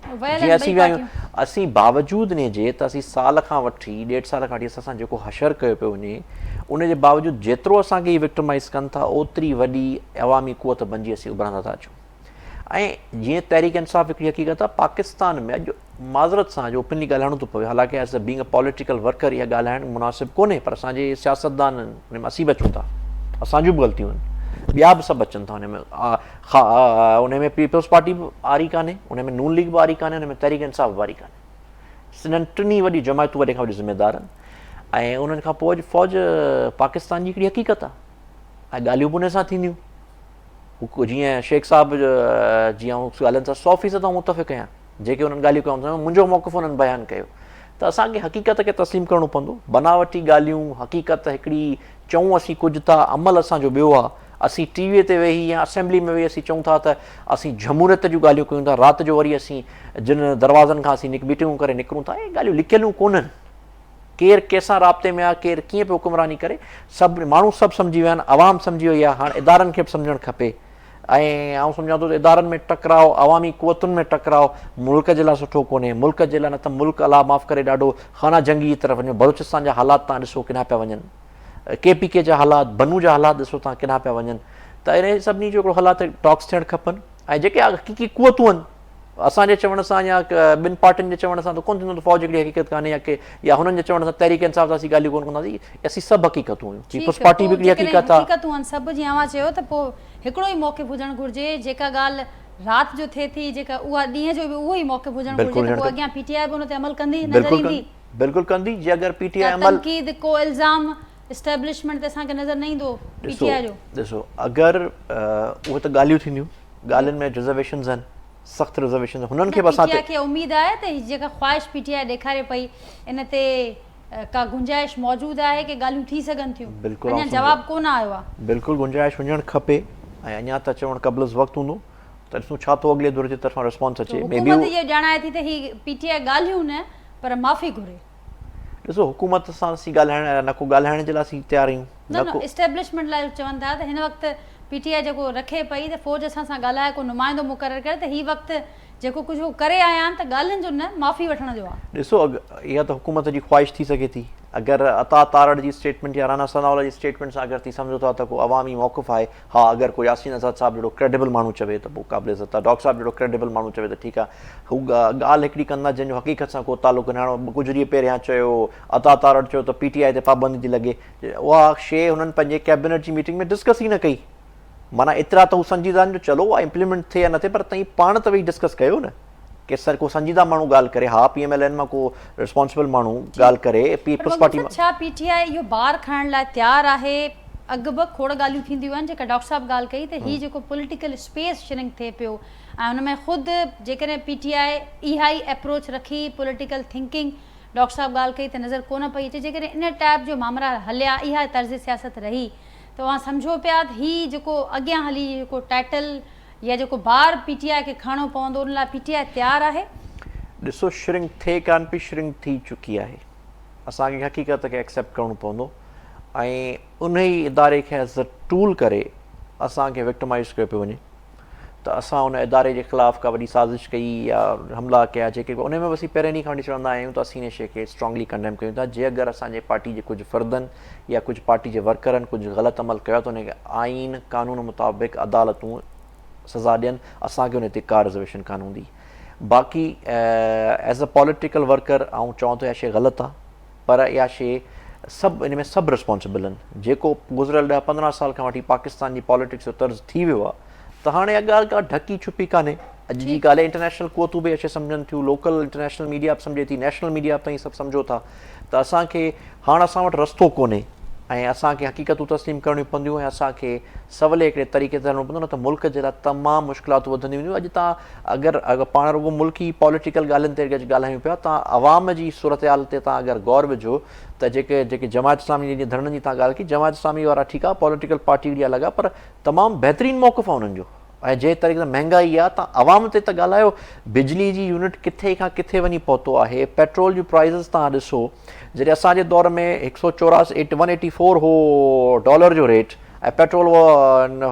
Speaker 5: जीअं असीं विया आहियूं, असीं बावजूदि इन जे त असीं साल खां वठी 1.5 साल खां वठी असां जेको हशर कयो पियो वञे, उन जे बावजूदि जेतिरो असांखे इहे विक्टिमाइज़ कनि था ओतिरी वॾी अवामी क़ुवत बणिजी असीं उभरंदा था अचूं। ऐं जीअं तहरीक इंसाफ़ हिकिड़ी हक़ीक़त आहे, पाकिस्तान में अॼु माज़रत सां जो ओपनली ॻाल्हाइणो थो पवे, हालांकि as a being a political worker इहा ॻाल्हाइणु मुनासिबु कोन्हे, पर असांजे सियासतदान हुन में असीं बि अचूं था, असांजूं बि ग़लतियूं आहिनि, ॿिया बि सभु अचनि था हुन में। उन में पीपल्स पार्टी बि आरी कान्हे, उन में नून लीग बि आरी कान्हे, हुन में तहरीक इंसाफ़ बि आरी कान्हे। इन्हनि टिनी वॾी जमायतूं वॾे खां वॾी ज़िम्मेदार आहिनि ऐं उन्हनि खां पोइ फ़ौज पाकिस्तान जी हिकिड़ी हक़ीक़त आहे ऐं ॻाल्हियूं बि उन सां थींदियूं। जीअं शेख साहब जीअं ॻाल्हियुनि सां 100% मुतफ़िक़ आहियां जेके उन्हनि ॻाल्हियूं कयूं मुंहिंजो मौक़िफ़ उन्हनि बयानु कयो त असांखे हक़ीक़त खे तस्लीम करणो पवंदो बनावटी ॻाल्हियूं हक़ीक़त हिकिड़ी चऊं असीं कुझु था अमल असांजो ॿियो आहे असीं टीवीअ ते वेही या असेंबली में वेही असीं चऊं था त असीं जमूरियत जूं ॻाल्हियूं कयूं था राति जो वरी असीं जिन दरवाज़नि खां असीं मीटिंगूं करे निकिरूं था इहे ॻाल्हियूं लिकियलूं कोन्हनि केरु कंहिंसां राब्ते में आहे केरु कीअं पियो हुकुमरानी करे सभु माण्हू सभु सम्झी विया आहिनि आवाम सम्झी वई आहे हाणे इदारनि खे बि सम्झणु खपे ऐं आउं सम्झां थो त इदारनि में टकराव अवामी क़ुवतुनि में टकराव मुल्क जे लाइ सुठो कोन्हे मुल्क जे लाइ न त मुल्क अला माफ़ करे ॾाढो खाना जंगी जी तरफ़ वञो बलूचिस्तान जा हालात तव्हां ॾिसो किना पिया वञनि KPK जा हालात बनू जा हालात ॾिसो तव्हां किना पिया वञनि त इन सभिनी जो हिकिड़ो हालात टॉक्स थियणु खपनि ऐं जेके हक़ीक़ी क़ुवतूं आहिनि असांजे चवण सां या ॿिनि पार्टियुनि जे चवण सां त कोन थींदो त फ़ौज हिकिड़ी हक़ीक़त कान्हे या हुननि जे चवण सां तहरीक इंसाफ़ सां असीं ॻाल्हियूं कोन कंदासीं असीं सभु हक़ीक़तूं आहियूं पीपल्स पार्टी बि हिकिड़ी हक़ीक़त आहे
Speaker 1: हक़ीक़तूं आहिनि सभु जीअं अवां चयो त पोइ हिकिड़ो ई मौक़िफ़ हुजणु घुरिजे जेका ॻाल्हि राति जो थिए थी जेका उहा ॾींहं जो बि उहो ई मौक़िफ़ हुजणु घुरिजे पोइ अॻियां PTI बि उन ते अमल कंदी नज़र ईंदी
Speaker 5: बिल्कुलु कंदी जे अगरि PTI अमल
Speaker 1: तनक़ीद को इल्ज़ाम एस्टेब्लिशमेंट ते असांखे नज़र न ईंदो PTI जो
Speaker 5: ॾिसो अगरि उहे त ॻाल्हियूं थींदियूं ॻाल्हियुनि में रिज़र्वेशन्स आहिनि सख़्तु रिज़र्वेशन हुननि खे बि असां
Speaker 1: PTI खे उमेद आहे त जेका ख़्वाहिश PTI ॾेखारे पई इन ते का गुंजाइश मौजूदु आहे की ॻाल्हियूं थी सघनि थियूं
Speaker 5: बिल्कुलु
Speaker 1: अञा जवाबु कोन आयो आहे
Speaker 5: बिल्कुलु गुंजाइश हुजणु खपे ऐं अञा त चवणु क़बल वक़्तु हूंदो त ॾिसूं छा थो अॻिले दौर जे तरफ़ां रिस्पॉन्स अचे
Speaker 1: हुकूमत इहो ॼाणाए थी त ही PTI ॻाल्हियूं न पर माफ़ी घुरे
Speaker 5: ॾिसो हुकूमत सां असीं ॻाल्हाइण न को ॻाल्हाइण जे लाइ असीं तयारु आहियूं
Speaker 1: न एस्टेब्लिशमेंट लाइ चवनि था त हिन वक़्तु PTI जेको रखे पई त फ़ौज असां सां ॻाल्हाए को नुमाइंदो मुक़ररु करे त हीउ वक़्तु जेको कुझु हू करे आया आहिनि त ॻाल्हियुनि जो न माफ़ी वठण जो आहे
Speaker 5: ॾिसो इहा त हुकूमत जी ख़्वाहिश थी सघे थी अगरि अता तारड़ जी स्टेटमेंट या राना सनावला जी स्टेटमेंट सां अगरि थी सम्झो था त को अवामी मौक़िफ़ आहे हा अगरि कोई यासीन आज़ाद साहिबु जहिड़ो क्रेडिबल माण्हू चवे त पोइ क़ाबिल इज़त आहे डॉक्टर साहिबु जहिड़ो क्रेडिबल माण्हू चवे त ठीकु आहे हू ॻाल्हि हिकिड़ी कंदा जंहिंजो हक़ीक़त सां को तालुक़ु न हाणे कुझु ॾींहं पहिरियां चयो अता तारड़ चयो त PTI ते पाबंदी थी लॻे उहा शइ हुननि पंहिंजे कैबिनेट जी मीटिंग में डिस्कस ई न कई माना एतिरा त हू संजीदा आहिनि जो चलो उहा इम्प्लीमेंट थिए या न थिए पर तव्हां पाण त वेही डिस्कस कयो न के सर को संजीदा माण्हू ॻाल्हि करे हा PMLN मां को रिस्पॉन्सिबल माण्हू ॻाल्हि करे पीपल्स पार्टी मां
Speaker 1: छा PTI इहो बार खणण लाइ तयारु आहे अॻु बि खोड़ ॻाल्हियूं थींदियूं आहिनि जेका डॉक्टर साहिबु ॻाल्हि कई त हीउ जेको पॉलिटिकल स्पेस श्रिंक थिए पियो ऐं हुन में ख़ुदि जेकॾहिं PTI इहा ई अप्रोच रखी पॉलिटिकल थिंकिंग डॉक्टर साहिबु ॻाल्हि कई त नज़र कोन पई अचे जेकॾहिं इन टाइप जो मामला हलिया इहा तर्ज़ सियासत रही त उहा सम्झो पिया त हीउ जेको अॻियां हली जेको टाइटल या जेको बार PTI खे खणणो पवंदो उन लाइ PTI तयारु आहे
Speaker 5: ॾिसो श्रिंक थिए कान पई श्रिंक थी चुकी आहे असांखे हक़ीक़त खे एक्सेप्ट करणो पवंदो ऐं उन ई इदारे खे एज़ अ टूल करे असांखे विक्टिमाइज़ कयो पियो वञे त असां उन इदारे जे ख़िलाफ़ु का वॾी साज़िश कई या हमला कया जेके उन में बि असीं पहिरें ॾींहं खां वठी चवंदा आहियूं त असीं इन शइ खे स्ट्रॉन्गली कंडेम कयूं था जे अगरि असांजे पार्टी जे कुझु फ़र्दनि या कुझु पार्टी जे वर्करनि कुझु ग़लति अमल कयो त उनखे आइन कानून मुताबिक़ अदालतूं सज़ा ॾियनि असांखे उन ते का रिज़र्वेशन कान हूंदी बाक़ी एज़ अ पॉलिटिकल वर्कर ऐं चवां थो इहा शइ ग़लति आहे पर इहा शइ सभु इन में सभु रिस्पॉन्सिबल आहिनि जेको गुज़िरियल 10-15 साल खां वठी पाकिस्तान जी पॉलिटिक्स जो तर्ज़ु थी वियो आहे त हाणे इहा ॻाल्हि का ढकी छुपी कान्हे अॼु जी ॻाल्हि इंटरनेशनल क़ुवतूं बि अचे सम्झनि थियूं लोकल इंटरनेशनल मीडिया बि सम्झे थी नेशनल मीडिया बि ताईं सभु सम्झो था त असांखे हाणे असां वटि रस्तो कोन्हे ऐं असांखे हक़ीक़तूं तस्लीम करणियूं पवंदियूं ऐं असांखे सवले हिकिड़े तरीक़े ते हलणो पवंदो न त मुल्क जे लाइ तमामु मुश्किलातूं वधंदियूं वेंदियूं अॼु तव्हां अगरि पाण रुॻो मुल्की पॉलिटिकल ॻाल्हियुनि ते अॼु ॻाल्हायूं पिया तव्हां आवाम जी सूरत हाल ते तव्हां अगरि गौर विझो त जेके जमात इस्लामी जी धरणनि जी तव्हां ॻाल्हि कई जमात इस्लामी वारा ठीकु आहे पॉलिटिकल पार्टी जी अलॻि आहे पर तमामु बहितरीनु मौक़िफ़ आहे उन्हनि जो ऐं जंहिं तरीक़े सां महांगाई आहे तव्हां आवाम ते त ॻाल्हायो बिजली जी यूनिट किथे खां किथे वञी पहुतो आहे पेट्रोल जूं प्राइज़िस तव्हां ॾिसो जॾहिं असांजे दौर में 184 हो डॉलर जो रेट ऐं पेट्रोल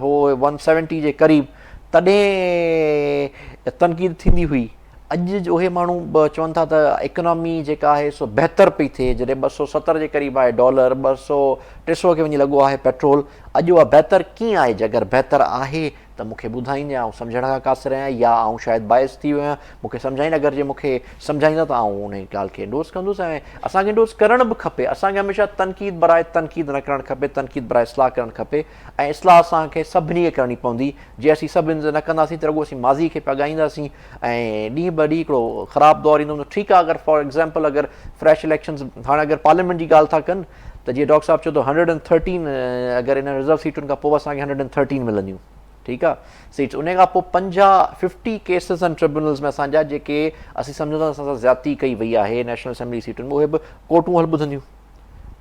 Speaker 5: हो 170 जे क़रीब तॾहिं तनक़ीद थींदी हुई अॼु जो उहे माण्हू चवनि था त इकोनॉमी जेका आहे सो बहितर पई थिए जॾहिं 270 जे क़रीब आहे डॉलर 200-300 खे वञी लॻो आहे पेट्रोल अॼु उहा बहितर कीअं आहे जे अगरि बहितर आहे त मूंखे ॿुधाईंदे ऐं सम्झण खां क़ासिर आहियां या आउं शायदि बाइस थी वियो आहियां मूंखे सम्झाईंदा अगरि जे मूंखे सम्झाईंदा त आउं उन ॻाल्हि खे इंडोर्स कंदुसि ऐं असांखे इंडोर्स करणु बि खपे असांखे हमेशह तनक़ीद बराए तनक़ीद न करणु खपे तनक़ीद बराए इस्लाह करणु खपे ऐं इस्लाह असांखे सभिनी खे करणी पवंदी जे असीं सभिनी न कंदासीं त रुॻो असीं माज़ी खे पिया ॻाईंदासीं ऐं ॾींहुं ब ॾींहुं हिकिड़ो ख़राबु दौरु ईंदो त ठीकु आहे अगरि फॉर एग्ज़ाम्पल अगरि फ्रेश इलेक्शन्स हाणे अगरि पार्लियामेंट जी ॻाल्हि था कनि त जीअं डॉक्टर साहिबु चयो त 113 अगरि इन रिज़र्व सीटुनि खां पोइ असांखे 113 मिलंदियूं ठीक है सीट्स उन खां पोइ 50 केसिस एंड ट्रिब्यूनल्स में असांजा जेके असीं सम्झूं था असां सां ज़्यादती कई वई आहे नेशनल असेंबली सीटुनि में उहे बि कोर्टूं हल ॿुधंदियूं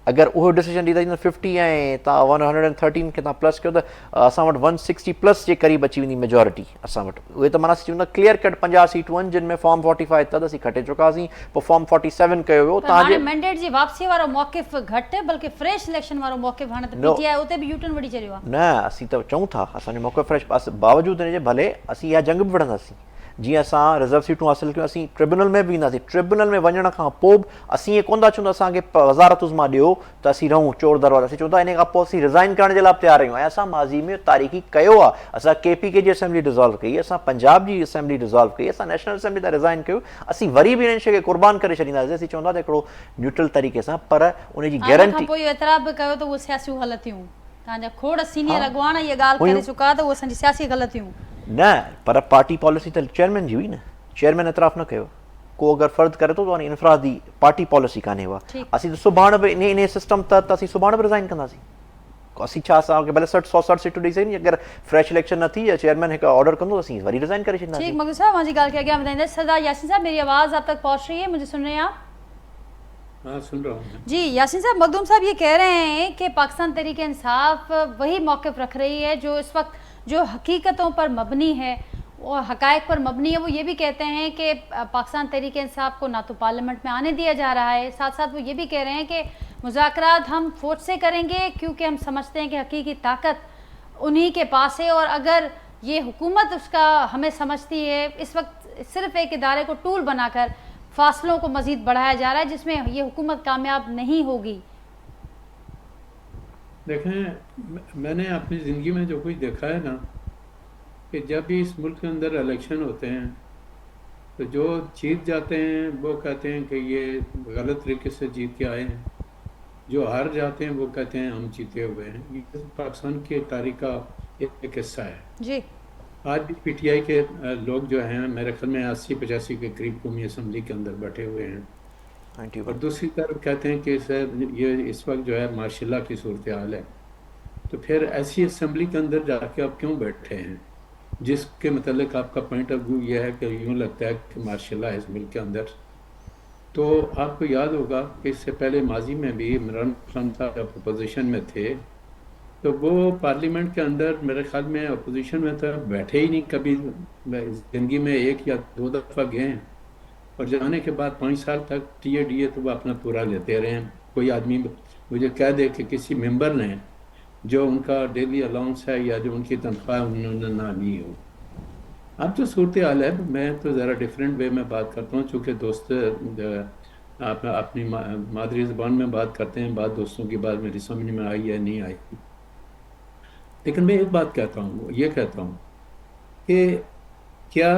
Speaker 5: अगरि उहो डिसीजन ॾींदा 50 ऐं तव्हां 113 खे तव्हां प्लस कयो त असां वटि 160 प्लस जे क़रीब अची वेंदी मेजॉरिटी असां वटि उहे त माना चवंदा क्लियर कट 50 सीटूं आहिनि जिन में फॉर्म 45 त असीं खटे चुकासीं पोइ फॉर्म 47 कयो वियो तव्हांजे
Speaker 1: मैंडेट जी वापसी वारो मौक़िफ़ घटि बल्कि फ्रेश इलेक्शन वारो मौक़िफ़ हाणे त पीटीआई उते बि यूटर्न वठी छॾियो आहे
Speaker 5: न असीं त चऊं था असांजो मौक़ो फ्रेश बावजूदि हिन जे भले असीं इहा जंग बि विढ़ंदासीं जीअं असां रिज़र्व सीटूं हासिलु कयूं असीं ट्रिब्यूनल में बि ईंदासीं ट्रिब्यूनल में वञण खां पोइ बि असीं इहे कोन था चऊं त असांखे वज़ारत उज़्मा ॾियो त असीं रहूं चोर दरवाज़ा असीं चऊं था इन खां पोइ असीं रिज़ाइन करण जे लाइ तयारु आहियूं ऐं असां माज़ी में तारीख़ी कयो आहे असां KPK जी असेंबली डिज़ोल्व कई असां पंजाब जी असेंबली डिज़ोल्व कई असां नेशनल असेंबली तां रिज़ाइन कयो असीं वरी बि हिन शइ खे क़ुर्बान करे छॾींदासीं असीं चवंदा त हिकिड़ो न्यूट्रल तरीक़े सां पर उन जी गारंटी
Speaker 1: पोइ इहो एतिराफ़ बि कयो त उहे सियासियूं ग़लतियूं तव्हांजा खोड़ सीनियर अॻुवान इहा ॻाल्हि करे चुका त उहे असांजी सियासी ग़लतियूं
Speaker 5: न पर पार्टी पॉलिसी त चेयरमैन जी हुई न चेयरमैन एतराफ़ न कयो को अगरि फ़र्ज़ु करे थो त इनफ़रादी पार्टी पॉलिसी कान्हे उहा असीं त सुभाणे बि इन सिस्टम त असीं सुभाणे बि रिज़ाइन कंदासीं असीं छा असांखे भले 160 सीटूं ॾेई सघनि अगरि फ्रेश इलेक्शन न थी या चेयरमैन हिकु ऑर्डर कंदो असीं वरी रिज़ाइन करे छॾींदासीं
Speaker 1: ठीक मगदूम साहब मुंहिंजी ॻाल्हि खे अॻियां वधाईंदसि सरदार यासीन साहब मेरी आवाज़ आप तक पहुंच रही है मुझे सुन रहे हैं आप
Speaker 2: हाँ सुन रहा हूँ
Speaker 1: जी यासीन साहब मखदूम साहब ये कह रहे हैं कि पाकिस्तान तहरीक इंसाफ वही मौक़िफ़ रख रही है जो इस वक्त जो हकीकतों पर मबनी है और हकायक पर मबनी है वो ये भी कहते हैं कि पाकिस्तान तहरीक इंसाफ को ना तो पार्लियामेंट में आने दिया जा रहा है साथ साथ वो ये भी कह रहे हैं कि मुज़ाकरात हम फौज से करेंगे क्योंकि हम समझते हैं कि हकीकी ताकत उन्हीं के पास है और अगर ये हुकूमत उसका हमें समझती है इस वक्त सिर्फ एक इदारे को टूल बनाकर फासलों को मज़ीद बढ़ाया जा रहा है जिसमें ये हुकूमत कामयाब नहीं होगी।
Speaker 2: देखें मैंने अपनी ज़िंदगी में जो कुछ देखा है ना कि जब भी इस मुल्क के अंदर इलेक्शन होते हैं तो जो जीत जाते हैं वो कहते हैं कि ये गलत तरीके से जीत के आए हैं जो हार जाते हैं वो कहते हैं हम जीते हुए हैं ये पाकिस्तान की तारीख का एक हिस्सा है जी। आज भी PTI के लोग जो हैं मेरे ख्याल में 80-85 के करीब कौमी असम्बली के अंदर बैठे हुए हैं और दूसरी तरफ कहते हैं कि सर ये इस वक्त जो है मार्शल की सूरत हाल है तो फिर ऐसी असम्बली के अंदर जाके आप क्यों बैठे हैं जिसके मतलब आपका पॉइंट ऑफ व्यू ये है कि यूँ लगता है कि मार्शल है इस मुल्क के अंदर। तो आपको याद होगा कि इससे पहले माजी में भी इमरान खान साहब अपोजिशन में थे तो वो पार्लियामेंट के अंदर मेरे ख्याल में अपोजिशन में तो बैठे ही नहीं कभी ज़िंदगी में एक या दो दफ़ा गए हैं और जाने के बाद 5 साल तक TA तो वो अपना पूरा लेते रहे हैं। कोई आदमी मुझे कह दे कि किसी मेंबर ने जो उनका डेली अलाउंस है या जो उनकी तनख्वाह उन्होंने ना ली हो। अब जो सूरत हाल है मैं तो ज़रा डिफरेंट वे में बात करता हूँ चूँकि दोस्त आप अपनी मादरी ज़बान में बात करते हैं बात दोस्तों की बात मेरी समझ में आई या नहीं आई लेकिन मैं एक बात कहता हूँ ये कहता हूँ कि क्या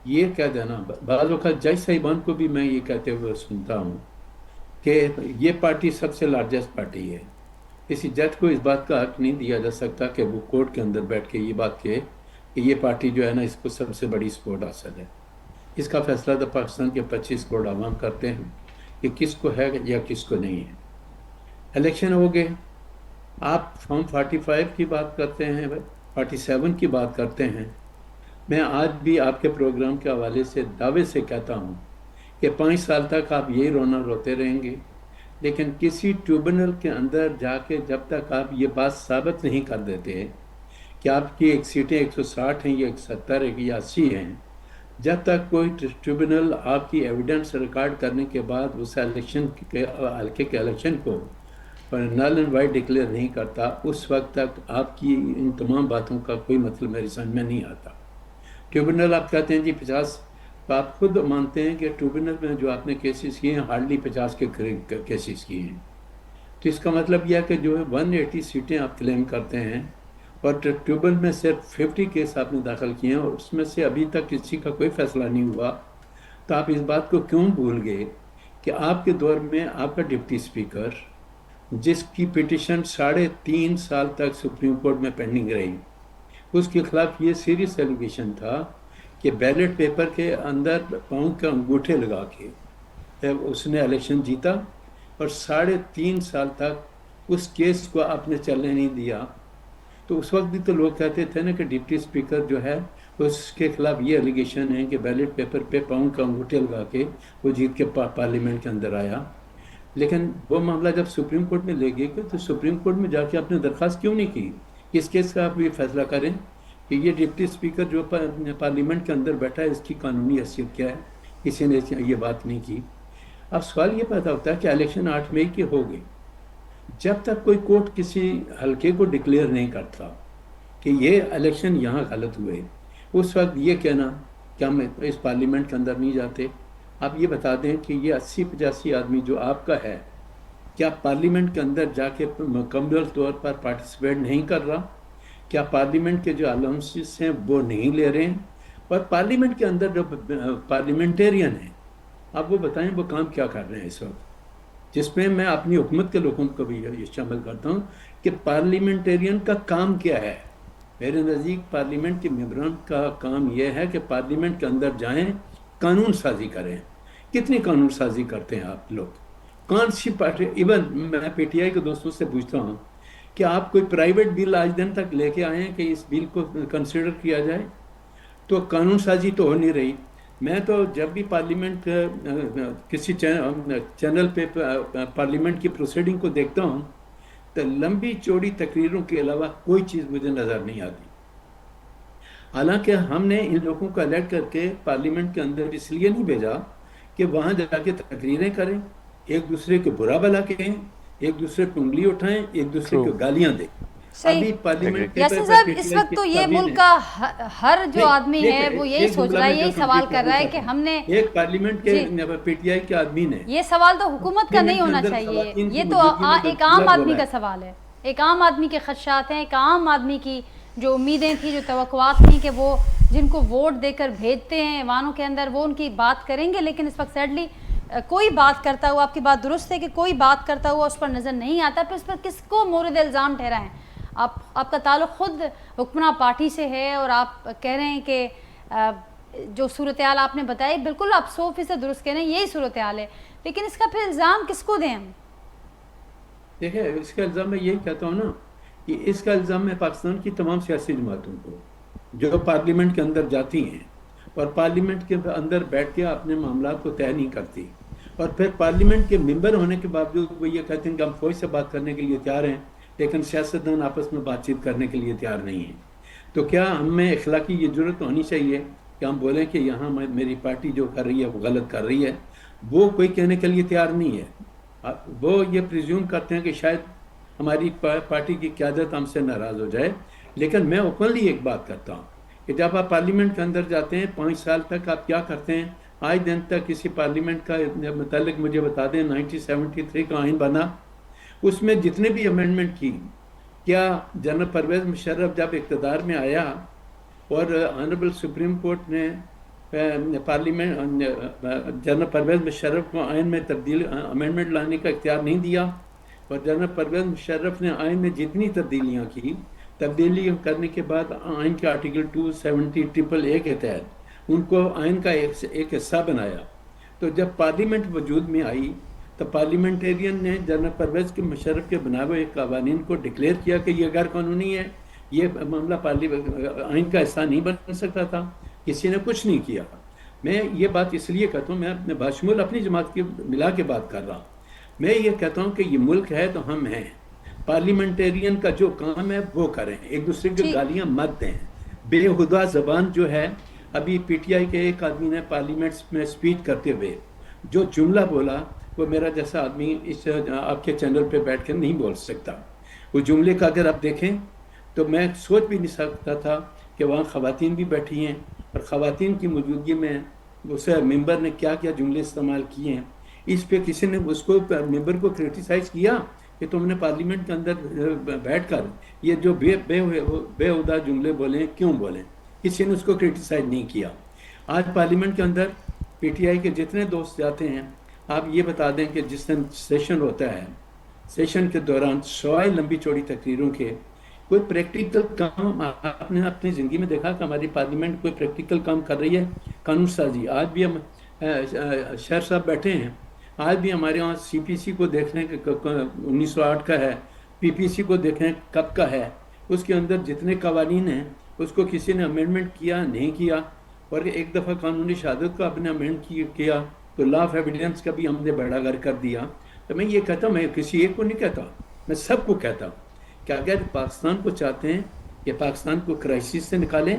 Speaker 2: ये कह देना बाज़ वक़्त जज साहिबान को भी मैं ये कहते हुए सुनता हूँ कि ये पार्टी सबसे लार्जेस्ट पार्टी है किसी जज को इस बात का हक नहीं दिया जा सकता कि वो कोर्ट के अंदर बैठ के ये बात कहे कि ये पार्टी जो है ना इसको सबसे बड़ी सपोर्ट हासिल है। इसका फैसला तो पाकिस्तान के 25 करोड़ आवाम करते हैं कि किसको है या किसको नहीं है। इलेक्शन हो गए आप फॉर्म 45 की बात करते हैं 47 की बात करते हैं। मैं आज भी आपके प्रोग्राम के हवाले से दावे से कहता हूँ कि 5 साल तक आप यही रोते रहेंगे लेकिन किसी ट्रिब्यूनल के अंदर जाके जब तक आप ये बात साबित नहीं कर देते कि आपकी एक सीटें 160 हैं या 170 है या 80 हैं जब तक कोई ट्रिब्यूनल आपकी एविडेंस रिकॉर्ड करने के बाद उस इलेक्शन के हल्के के इलेक्शन को नल एंड वाइट डिक्लेयर नहीं करता उस वक्त तक आपकी इन तमाम बातों का कोई मतलब मेरी समझ में नहीं आता। ट्रिब्यूनल आप कहते हैं जी 50 तो आप खुद मानते हैं कि ट्रिब्यूनल में जो आपने केसेस किए हैं हार्डली 50 के करीब केसेस किए हैं तो इसका मतलब यह है कि जो है 180 सीटें आप क्लेम करते हैं और ट्रिब्यूनल में सिर्फ 50 केस आपने दाखिल किए हैं और उसमें से अभी तक किसी का कोई फैसला नहीं हुआ। तो आप इस बात को क्यों भूल गए कि आपके दौर में आपका डिप्टी स्पीकर जिसकी पिटिशन 3.5 साल तक सुप्रीम कोर्ट में पेंडिंग रही उसके खिलाफ ये सीरियस एलिगेशन था कि बैलेट पेपर के अंदर पाँव के अंगूठे लगा के उसने इलेक्शन जीता और 3.5 साल तक उस केस को आपने चलने नहीं दिया तो उस वक्त भी तो लोग कहते थे ना कि डिप्टी स्पीकर जो है उसके खिलाफ ये एलिगेशन है कि बैलेट पेपर पे पाउंड का अंगूठे लगा के वो जीत के पार्लियामेंट के अंदर आया। लेकिन वो मामला जब सुप्रीम कोर्ट में ले गए तो सुप्रीम कोर्ट में जाके आपने दरख्वास्त क्यों नहीं की? इस केस का आप ये फैसला करें कि ये डिप्टी स्पीकर जो पार्लियामेंट के अंदर बैठा है इसकी कानूनी हैसियत क्या है? किसी ने ये बात नहीं की। अब सवाल ये पैदा होता है कि इलेक्शन 8 मई के हो गए, जब तक कोई कोर्ट किसी हल्के को डिक्लेयर नहीं करता कि ये इलेक्शन यहाँ गलत हुए, उस वक्त ये कहना कि हम इस पार्लियामेंट के अंदर नहीं जाते। आप ये बता दें कि ये 80-85 आदमी जो आपका है, क्या पार्लियामेंट के अंदर जाके मुकम्मल तौर पर पार्टिसिपेट नहीं कर रहा? क्या पार्लियामेंट के जो अलाउंसेस हैं वो नहीं ले रहे हैं? और पार्लियामेंट के अंदर जो पार्लियामेंटेरियन हैं, आप वो बताएं वो काम क्या कर रहे हैं इस वक्त, जिसमें मैं अपनी हुकूमत के लोगों को भी ये शामिल करता हूँ कि पार्लियामेंटेरियन का काम क्या है। मेरे नज़दीक पार्लियामेंट के मेंबरान का काम यह है कि पार्लियामेंट के अंदर जाएं, कानून साजी करें। कितनी कानून साजी करते हैं आप लोग? कौन सी पार्टी, इवन मैं पीटीआई के दोस्तों से पूछता हूँ कि आप कोई प्राइवेट बिल आज दिन तक लेके आए हैं कि इस बिल को कंसिडर किया जाए? तो कानून साजी तो हो नहीं रही। मैं तो जब भी पार्लियामेंट किसी चैनल पे पार्लियामेंट की प्रोसीडिंग को देखता हूँ तो लंबी चौड़ी तकरीरों के अलावा कोई चीज़ मुझे नज़र नहीं आती। हालांकि हमने इन लोगों को अलर्ट करके पार्लियामेंट के अंदर इसलिए नहीं भेजा कि वहाँ जाके तकरीरें करें, एक दूसरे के बुरा भला कहें, एक दूसरे पे उंगली उठाएं, एक दूसरे को गालियाँ दें। अभी पार्लियामेंट
Speaker 1: यासीन साहब, इस वक्त तो ये मुल्क का हर जो आदमी है वो यही सोच रहा है, यही सवाल कर रहा है कि हमने
Speaker 2: एक पार्लियामेंट के पीटीआई के आदमी ने,
Speaker 1: ये सवाल तो हुकूमत का नहीं होना चाहिए, ये तो एक आम आदमी का सवाल है। एक आम आदमी के खदशात हैं, एक आम आदमी की जो उम्मीदें थी, जो तवक्कुआत थी कि वो जिनको वोट देकर भेजते हैं वानों के अंदर, वो उनकी बात करेंगे। लेकिन इस वक्त सैडली कोई बात करता हुआ, आपकी बात दुरुस्त है कि कोई बात करता हुआ उस पर नज़र नहीं आता। फिर इस पर किसको मोरद इल्ज़ाम ठहराएं? आपका ताल्लुक़ खुद हुक्मरान पार्टी से है और आप कह रहे हैं कि जो सूरत हाल आपने बताई बिल्कुल आप 100% दुरुस्त कह रहे हैं, यही सूरत हाल है। लेकिन इसका फिर इल्ज़ाम किसको दें हम?
Speaker 2: देखिए, इसका इल्ज़ाम मैं यही कहता हूँ ना कि इसका इल्ज़ाम मैं पाकिस्तान की तमाम सियासी जमातों को जो पार्लियामेंट के अंदर जाती हैं और पार्लियामेंट के अंदर बैठ के अपने मामला को तय नहीं करती, और फिर पार्लियामेंट के मेंबर होने के बावजूद वो ये कहते हैं कि हम फौज से बात करने के लिए तैयार हैं, लेकिन सियासतदान आपस में बातचीत करने के लिए तैयार नहीं है। तो क्या हमें अखलाकी ये जरूरत होनी चाहिए कि हम बोलें कि यहाँ मेरी पार्टी जो कर रही है वो गलत कर रही है? वो कोई कहने के लिए तैयार नहीं है। वो ये प्रिज्यूम करते हैं कि शायद हमारी पार्टी की क़यादत हमसे नाराज़ हो जाए। लेकिन मैं ओपनली एक बात करता हूँ कि जब आप पार्लियामेंट के अंदर जाते हैं 5 साल तक आप क्या करते हैं? आज दिन तक किसी पार्लियामेंट का मतलब मुझे बता दें 1973 का आइन बना, उसमें जितने भी अमेंडमेंट की, क्या जनरल परवेज़ मुशर्रफ जब इक़्तिदार में आया और ऑनरेबल सुप्रीम कोर्ट ने पार्लियामेंट जनरल परवेज़ मुशर्रफ को आइन में तब्दील अमेंडमेंट लाने का इख्तियार नहीं दिया, और जनरल परवेज़ मुशर्रफ ने आइन में जितनी तब्दीलियाँ की, तब्दीली करने के बाद आइन के आर्टिकल 270 के तहत उनको आइन का एक हिस्सा बनाया। तो जब पार्लियामेंट वजूद में आई तो पार्लियामेंटेरियन ने जनरल परवेज़ के मुशर्रफ के बनाए हुए कवानीन को डिक्लेयर किया कि ये गैर कानूनी है, ये मामला आइन का हिस्सा नहीं बन सकता था। किसी ने कुछ नहीं किया। मैं ये बात इसलिए कहता हूँ, मैं अपने बाशमूल अपनी जमात की मिला के बात कर रहा हूँ। मैं ये कहता हूँ कि ये मुल्क है तो हम हैं, पार्लियामेंटेरियन का जो काम है वो करें, एक दूसरे की गालियाँ मत दें। बेहुदा ज़बान जो है, अभी पीटीआई के एक आदमी ने पार्लियामेंट में स्पीच करते हुए जो जुमला बोला वो मेरा जैसा आदमी इस आपके चैनल पे बैठ कर नहीं बोल सकता। वो जुमले का अगर आप देखें तो मैं सोच भी नहीं सकता था कि वहाँ ख़वातीन भी बैठी हैं और ख़वातीन की मौजूदगी में उस मेंबर ने क्या क्या जुमले इस्तेमाल किए हैं। इस पे किसी ने उसको मेंबर को क्रिटिसाइज़ किया कि तुमने पार्लियामेंट के अंदर बैठकर ये जो बेहुदा जुमले बोले क्यों बोले? किसी ने उसको क्रिटिसाइज़ नहीं किया। आज पार्लियामेंट के अंदर पीटीआई के जितने दोस्त जाते हैं, आप ये बता दें कि जिस दिन सेशन होता है, सेशन के दौरान सवाए लंबी चौड़ी तकरीरों के कोई प्रैक्टिकल काम आपने अपनी ज़िंदगी में देखा कि हमारी पार्लियामेंट कोई प्रैक्टिकल काम कर रही है? कानून साजी। आज भी हम शहर साहब बैठे हैं, आज भी हमारे यहाँ सीपीसी को देख लें कि 1908 का है, पीपीसी को देखें कब का है, उसके अंदर जितने कवानीन हैं उसको किसी ने अमेंडमेंट किया नहीं किया, और एक दफ़ा कानूनी शहादत को आपने अमेंड किया तो लॉ ऑफ एविडेंस का भी हमने बेड़ागर कर दिया। तो मैं ये कहता हूँ, मैं किसी एक को नहीं कहता, मैं सबको कहता हूँ कि अगर पाकिस्तान को चाहते हैं कि पाकिस्तान को क्राइसिस से निकालें,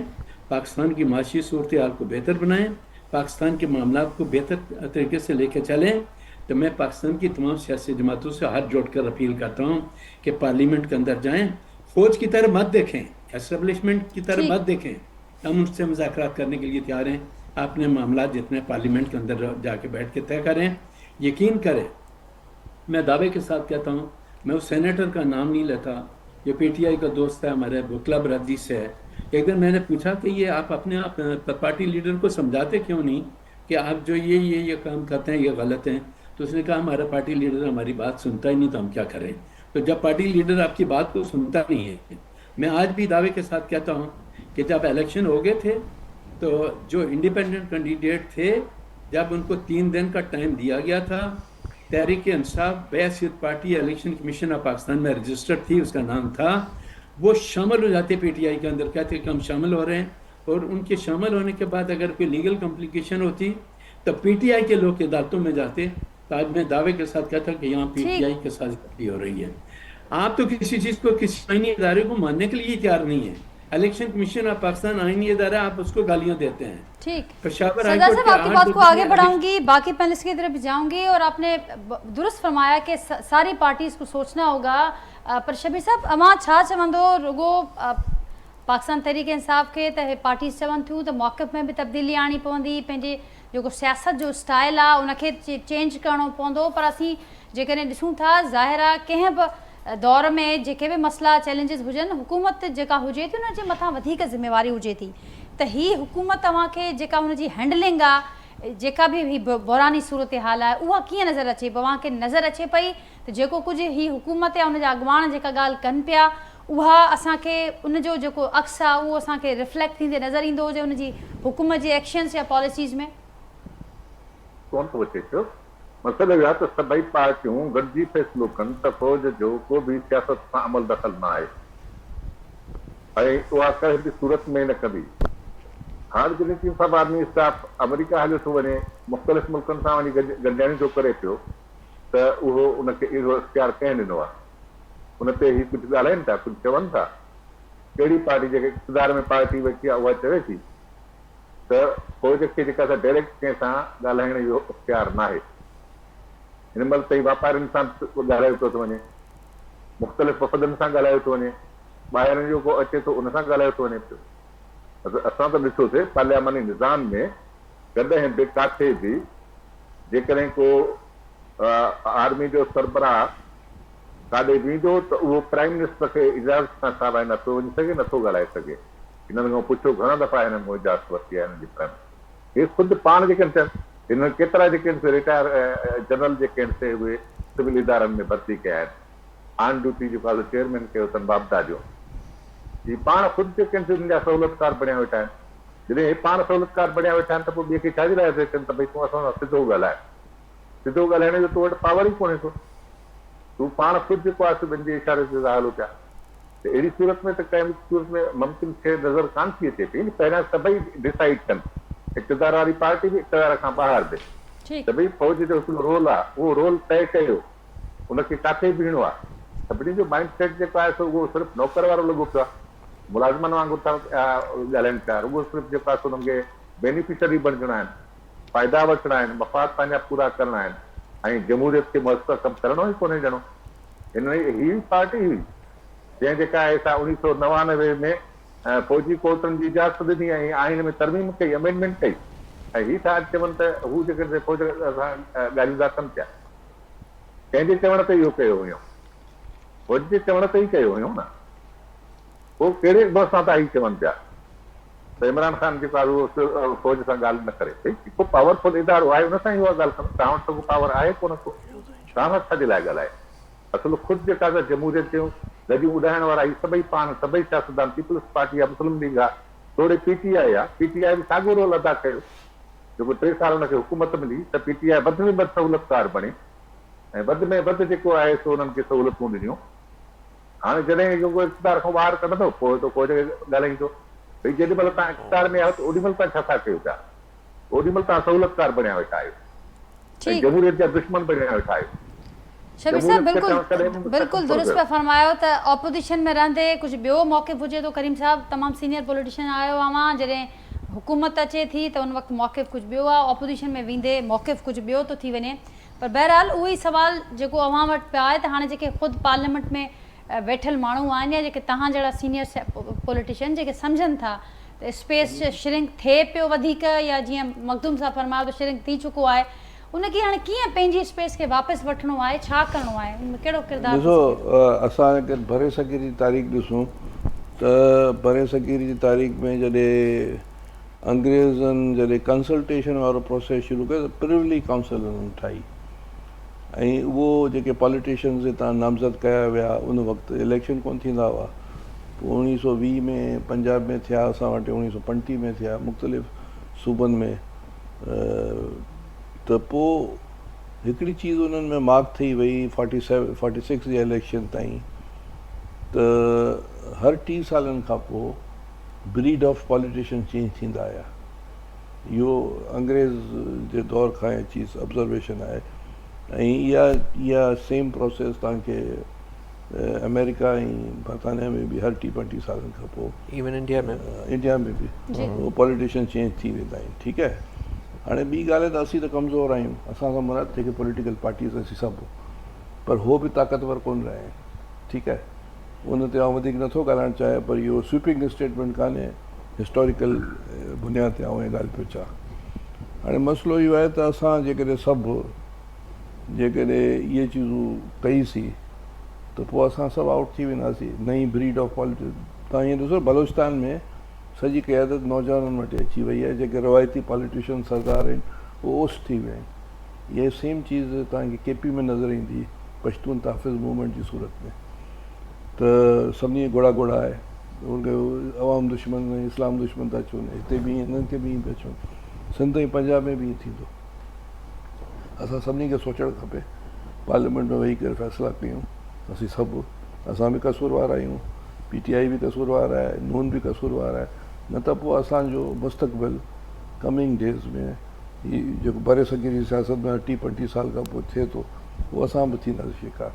Speaker 2: पाकिस्तान की माशी सूरत हाल को बेहतर बनाएं, पाकिस्तान के मामला को बेहतर तरीके से लेकर चलें, तो मैं पाकिस्तान की तमाम सियासी जमातों से हाथ जोड़कर अपील करता हूँ कि पार्लियामेंट के अंदर जाएं, फौज की तरह मत देखें, एस्टेब्लिशमेंट की तरह मत देखें। हम उनसे मुज़ाकरात करने के लिए तैयार हैं। अपने मामला जितने पार्लियामेंट के अंदर जाके बैठ के तय करें। यकीन करें, मैं दावे के साथ कहता हूँ, मैं उस सेनेटर का नाम नहीं लेता जो पीटीआई का दोस्त है, हमारे बुकला बरदरी से है। एक दिन मैंने पूछा कि ये आप अपने आप पार्टी लीडर को समझाते क्यों नहीं कि आप जो ये काम करते हैं ये गलत हैं? तो उसने कहा हमारा पार्टी लीडर हमारी बात सुनता ही नहीं, तो हम क्या करें। तो जब पार्टी लीडर आपकी बात को सुनता नहीं है, मैं आज भी दावे के साथ कहता हूँ कि जब इलेक्शन हो गए थे तो जो इंडिपेंडेंट कैंडिडेट थे, जब उनको 3 दिन का टाइम दिया गया था, तहरीक इंसाफ बैसियत party election commission of Pakistan में रजिस्टर्ड थी, उसका नाम था, वो शामिल हो जाते पीटीआई के अंदर, कहते कि हम शामिल हो रहे हैं। और उनके शामिल होने के बाद अगर कोई लीगल कॉम्प्लिकेशन होती तो पीटीआई के लोग अदालतों में जाते। तो आज मैं दावे के साथ कहता कि यहाँ पीटीआई के साथ गलती हो रही है। आप तो किसी चीज़ को, किसी आईनी इदारे को मानने के लिए तैयार नहीं है। इलेक्शन कमीशन ऑफ पाकिस्तान आईनी इदारा, आप उसको गालियाँ देते हैं।
Speaker 1: ठीक,
Speaker 2: पेशावर
Speaker 1: सरदार साहब आपकी बात को आगे बढ़ाऊंगी, बाकी पैनलिस्ट की तरफ जाऊंगी। और आपने दुरुस्त फरमाया कि सारी पार्टीज को सोचना होगा, पर शबीर साहब अमां छा चवंदो रुगो पाकिस्तान तहरीक इंसाफ के त पार्टीज चवनि थियूं त मौक़िफ़ में भी तब्दीली आणी पवंदी, पंहिंजे जेको सियासत जो स्टाइल आहे उनखे चेंज करिणो पवंदो। पर असीं जेकॾहिं ॾिसूं था, ज़ाहिर आहे कंहिं बि दौर में जेके भी मसला चैलेंजिस हुजनि, हुकूमत जेका हुजे थी उन जे मथां वधीक ज़िम्मेवारी हुजे थी। त ही हुकूमत तव्हांखे जेका हुनजी हैंडलिंग आहे, जेका भी ही बौरानी सूरत हाल आहे, उहा कीअं नज़र अचे, तव्हांखे नज़र अचे पई त जेको कुझु ही हुकूमत या उनजा अॻुवान जेका ॻाल्हि कनि पिया, उहा असांखे उनजो जेको अक्स आहे उहो असांखे रिफ्लेक्ट थींदे नज़र ईंदो हुजे उनजी हुकूमत जी एक्शन्स या पॉलिसीज़ में?
Speaker 3: कोन थो अचे पियो। मसइलो इहो आहे त सभई पार्टियूं गॾिजी फ़ैसिलो कनि त फ़ौज जो को बि सियासत सां अमल दख़ल न आहे, ऐं उहा कंहिं बि सूरत में न कंदी। हाणे जॾहिं chief of army staff America हलियो थो वञे, मुख़्तलिफ़ मुल्कनि सां वञी गॾिजाणी थो करे पियो, त उहो उनखे इहो इख़्तियार कंहिं ॾिनो आहे? उन ते ही कुझु ॻाल्हाइनि था, कुझु चवनि था? कहिड़ी पार्टी जेके इक़्तिदार में पार्टी वेठी आहे उहा चवे थी त फ़ौज खे जेका डायरेक्ट कंहिं सां ॻाल्हाइण जो इख़्तियार न आहे? हिन महिल ताईं वापारियुनि सां ॻाल्हायो थो वञे, मुख़्तलिफ़ वफ़दनि सां ॻाल्हायो थो वञे, ॿाहिरि जो को अचे थो उन सां ॻाल्हायो थो वञे पियो। असां त ॾिठोसीं पार्लियामानी निज़ाम में कॾहिं बि काथे बि जेकॾहिं को आर्मी जो सरबराह काॾे वेंदो त उहो प्राइम मिनिस्टर खे इजाज़त सां सवाइ नथो वञी सघे, नथो ॻाल्हाए सघे। हिननि खां पुछो घणा दफ़ा हिननि खां इजाज़त वरिती आहे हिननि जी प्राइम मिनिस्टर। हे ख़ुदि पाण जेके थियनि, हिन केतिरा जेके रिटायर जनरल जेके आहिनि से उहे सिविल इदारनि में भर्ती कया आहिनि। ऑन ड्यूटी जेको आहे चेयरमैन कयो अथनि बाबदा जो, ही पाण ख़ुदि जेके आहिनि हिन जा सहूलियतकार बणिया वेठा आहिनि। जॾहिं हे पाण सहूलियतकार बणिया वेठा आहिनि त पोइ ॿिए खे छाजे लाइ अचनि त भई तूं असां सां सिधो ॻाल्हाए? सिधो ॻाल्हाइण जो तो वटि पावर ई कोन्हे को, तूं पाण ख़ुदि जेको आहे ॿियनि जे इशारे ते हलो पिया। त अहिड़ी सूरत में त कंहिं बि सूरत में मुमकिन शइ नज़र कान थी अचे पई। पहिरियां सभई डिसाइड कनि, इक़्तिदार वारी पार्टी बि इक़्तिदार खां ॿाहिरि बि, त भई फ़ौज जो हिकिड़ो रोल आहे, उहो रोल तइ कयो, उनखे किथे बीहणो आहे। सभिनी जो माइंड सेट जेको आहे सो उहो सिर्फ़ु नौकर वारो लॻो पियो आहे, मुलाज़िमनि वांगुरु था ॻाल्हाइनि पिया। रुॻो सिर्फ़ु जेको आहे सो हुननि खे बेनिफिशरी बणिजणा आहिनि, फ़ाइदा वठणा आहिनि, मफ़ाद पंहिंजा पूरा करणा आहिनि, ऐं जमहूरियत खे मुयसर कमु करणो ई कोन्हे ॼणो। हिन ही पार्टी हुई जंहिं जेका आहे सा 1999 में फ़ौजी कोर्टनि जी इजाज़त ॾिनी ऐं आइन में तरमीम कई, अमेंडमेंट कई। ऐं ही छा चवनि त हू जेके फ़ौज सां ॻाल्हियूं था कनि पिया, कंहिंजे चवण ते इहो कयो हुयो? फ़ौज जे चवण ते ई कयो हुयो न। पोइ कहिड़े हिसाब सां था ही चवनि पिया त इमरान ख़ान जेको आहे उहो फ़ौज सां ॻाल्हि न करे? भई जेको पावरफुल इदारो आहे उन सां ई उहा ॻाल्हि कंदो। तव्हां वटि पावर आहे कोन को, तव्हां वटि छाजे लाइ ॻाल्हाए? असुल ख़ुदि जेका जमहूरियत जूं गॾियूं उॾाइण वारा ही सभई पाण, सभई सियासतदान, पीपल्स पार्टी आहे, मुस्लिम लीग आहे, थोरे पीटीआई आहे। पीटीआई बि साॻियो रोल अदा कयो। जेको 3 साल हुनखे हुकूमत मिली त पीटीआई वधि में वधि सहूलियतकार बणे ऐं वधि में वधि जेको आहे सो हुननि खे सहूलियतूं ॾिनियूं। हाणे जॾहिं जेको इक़्तिदार खां ॿाहिरि कढंदो पोइ त को ॻाल्हाईंदो भई जेॾी महिल तव्हां इक़्तिदार में आहियो त ओॾी महिल तव्हां छा था कयो पिया, ओॾी महिल तव्हां सहूलियतकार बणिया वेठा आहियो ऐं
Speaker 1: ठीक
Speaker 3: जमहूरियत जा दुश्मन बणिया वेठा आहियो।
Speaker 1: शबीर साहब
Speaker 3: जमहूरियत खे
Speaker 1: बिल्कुलु
Speaker 3: तव्हां कॾहिं
Speaker 1: बिल्कुलु दुरुस्त पिया फरमायो त ऑपोजिशन में रहंदे कुझु ॿियो मौक़िफ़ हुजे थो। करीम साहब तमामु सीनियर पॉलिटिशियन आयो आहे, जॾहिं हुकूमत अचे थी त उन वक़्तु मौक़िफ़ कुझु ॿियो आहे, ऑपोजिशन में वेंदे मौक़िफ़ कुझु ॿियो थो थी वञे। पर बहरहाल उहो ई सुवाल जेको अवां वटि पियो आहे त हाणे जेके ख़ुदि पार्लियामेंट में वेठल माण्हू आहिनि या जेके तव्हां जहिड़ा सीनियर पॉलिटिशियन जेके सम्झनि था त स्पेस श्रिंक थिए पियो वधीक, या जीअं मखदूम साहब फरमायो त श्रिंक थी चुको आहे, उनखे हाणे कीअं पंहिंजी स्पेस खे वापसि वठिणो आहे, छा करिणो आहे, उनमें कहिड़ो किरदारु?
Speaker 4: ॾिसो, असां अगरि भरे सॻिरी जी तारीख़ ॾिसूं त भरे सॻिरी जी तारीख़ में जॾहिं अंग्रेज़नि जॾहिं कंसल्टेशन वारो प्रोसेस शुरू कयो त प्रिवली काउंसिल हुननि ठाही ऐं उहो जेके पॉलिटिशियन्स हितां नामज़द कया विया उन वक़्तु इलेक्शन कोन थींदा हुआ। पोइ 1920 में पंजाब में थिया, असां वटि 1935 में थिया, मुख़्तलिफ़ सूबनि में, त पोइ हिकिड़ी चीज़ उन्हनि में मार्क थी वई 46 जे इलेक्शन ताईं त हर 30 सालनि खां पोइ ब्रीड ऑफ पॉलिटिशियन चेंज थींदा आया। इहो अंग्रेज़ जे दौर खां चीज़ ऑब्ज़र्वेशन आहे ऐं इहा सेम प्रोसेस तव्हांखे अमेरिका ऐं बरतानिया में बि हर 30-35 सालनि खां पोइ,
Speaker 5: इवन
Speaker 4: इंडिया में बि उहो पॉलिटिशियन चेंज थी वेंदा आहिनि। ठीकु आहे, हाणे ॿी ॻाल्हि आहे त असीं त कमज़ोर आहियूं, असां सां मुराद जेके पॉलिटिकल पार्टीज़ असीं सभु, पर हो बि ताक़तवर कोन रहिया आहिनि। ठीकु आहे, उन ते आउं वधीक नथो ॻाल्हाइणु चाहियां, पर इहो स्वीपिंग स्टेटमेंट कान्हे, हिस्टोरिकल बुनियाद ते आउं इहा ॻाल्हि पियो चाहियां। हाणे मसइलो इहो आहे त असां जेकॾहिं सभु इहे चीज़ूं कईसीं त पोइ असां सभु आउट थी वेंदासीं। नई ब्रीड ऑफ पॉलिटिक्स, तव्हां ईअं ॾिसो बलोचिस्तान में सॼी क़यादत नौजवाननि वटि अची वई आहे, जेके रवायती पॉलिटिशियन सरदार आहिनि उहे ओस थी विया आहिनि। इहे सेम चीज़ तव्हांखे केपी में नज़र ईंदी, पश्तून तहफ़ुज़ मूवमेंट जी सूरत में, त सभिनी घोड़ा आहे, उनखे अवाम दुश्मन इस्लाम दुश्मन था अचनि, हिते बि हिननि खे बि ईअं पिया अचनि, सिंध ऐं पंजाब में बि ईअं थींदो। असां सभिनी खे सोचणु खपे, पार्लियामेंट में वेही करे फ़ैसिला कयूं, असीं सभु, असां बि कसूरवार आहियूं, PTI बि कसूरवार आहे, नून बि कसूरवार आहे, न त पोइ असांजो मुस्तक़बिल कमिंग डेज़ में ही जेको भरे सॻिरी जी सियासत में 30-35 साल खां पोइ थिए थो उहो असां बि थींदासीं शिकार।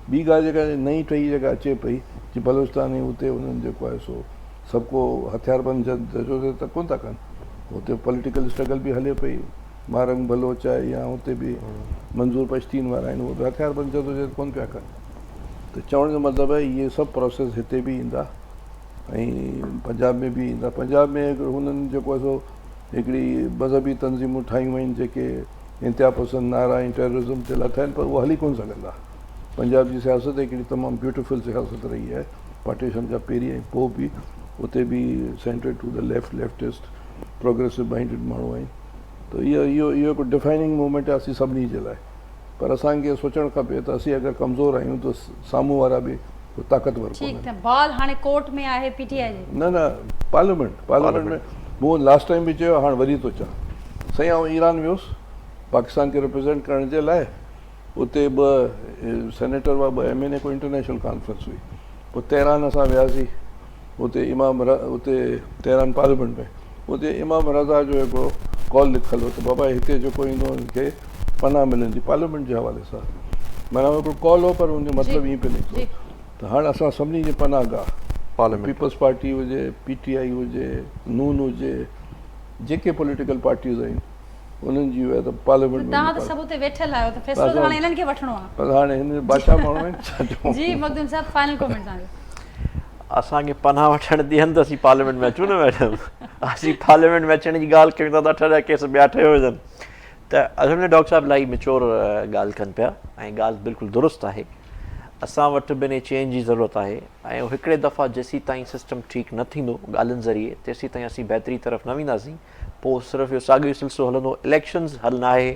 Speaker 4: ॿी ॻाल्हि जेका नई टही जेका अचे पई जीअं बलोचिस्तान ऐं हुते उन्हनि जेको आहे सो सभु को हथियारबंद जो त कोन था कनि, हुते पॉलिटिकल स्ट्रगल बि हले पई, मारंग बलोच आहे या हुते बि मंज़ूर पश्तीन वारा आहिनि, उहे बि हथियारबंद जदोजहद कोन पिया कनि। त चवण जो मतिलबु आहे इहे सभु प्रोसेस हिते बि ईंदा ऐं पंजाब में बि ईंदा। पंजाब में हुननि जेको आहे सो हिकिड़ी मज़हबी तंज़ीमूं ठाहियूं आहिनि जेके इंतिहा पसंदि नारा ऐं टेररिज़म ते लथा आहिनि, पर उहे हली कोन सघंदा। पंजाब जी सियासत हिकिड़ी तमामु ब्यूटिफुल सियासत रही आहे, पार्टीशन खां पहिरीं ऐं पोइ बि उते बि centre to the leftist progressive minded माण्हू आहिनि। त इहो हिकु डिफाइनिंग मूवमेंट आहे असीं सभिनी जे लाइ, पर असांखे सोचणु खपे त असीं अगरि कमज़ोर आहियूं त साम्हूं वारा बि ताक़तवर कोन्हनि।
Speaker 1: बॉल हाणे कोर्ट में आहे PTI जे,
Speaker 4: न पार्लियामेंट में। मूं लास्ट टाइम बि चयो, हाणे वरी थो चाहियां। साईं आउं ईरान वियुसि पाकिस्तान खे रिप्रेज़ेंट करण जे लाइ, उते 2 सेनेटर हुआ, 2 MNA को इंटरनेशनल कॉन्फ्रेंस हुई। पोइ तेहरान असां वियासीं, उते उते तेहरान पार्लियामेंट में, उते इमाम रज़ा जो हिकिड़ो कॉल लिखियलु हो त बाबा हिते जेको ईंदो हुनखे पनाह मिलंदी पार्लियामेंट जे हवाले सां। माना हिकिड़ो कॉल हो, पर हुनजो मतिलबु ईअं पियो निकितो त हाणे असां सभिनी जी पनाह गाह, पीपल्स पार्टी हुजे, PTI हुजे, नून हुजे, जेके पॉलिटिकल पार्टीज़ आहिनि उन्हनि जी आहे त पार्लियामेंट में।
Speaker 1: तव्हां त सभु उते वेठल आहियो त फ़ैसिलो त हाणे इन्हनि खे वठिणो आहे।
Speaker 4: पर हाणे हिन बादशाह माण्हू आहिनि
Speaker 1: जी मखदूम साहब, फाइनल कमेंट तव्हांजो।
Speaker 5: असांखे पनाह वठणु ॾियनि त असीं पार्लियामेंट में अचूं न मैडम, असीं पार्लियामेंट में अचण जी ॻाल्हि कयूं था त 8 केस ॿिया ठहियो हुजनि। त असल में डॉक्टर साहिबु इलाही मेच्योर ॻाल्हि कनि पिया ऐं ॻाल्हि बिल्कुलु दुरुस्त आहे। असां वटि बि इन चेंज जी ज़रूरत आहे ऐं हिकिड़े दफ़ा जेसीं ताईं सिस्टम ठीकु न थींदो ॻाल्हियुनि ज़रिए तेसीं ताईं असीं बहितरी तरफ़ न वेंदासीं। पोइ सिर्फ़ु इहो साॻियो सिलसिलो हलंदो। इलेक्शन्स हल न आहे,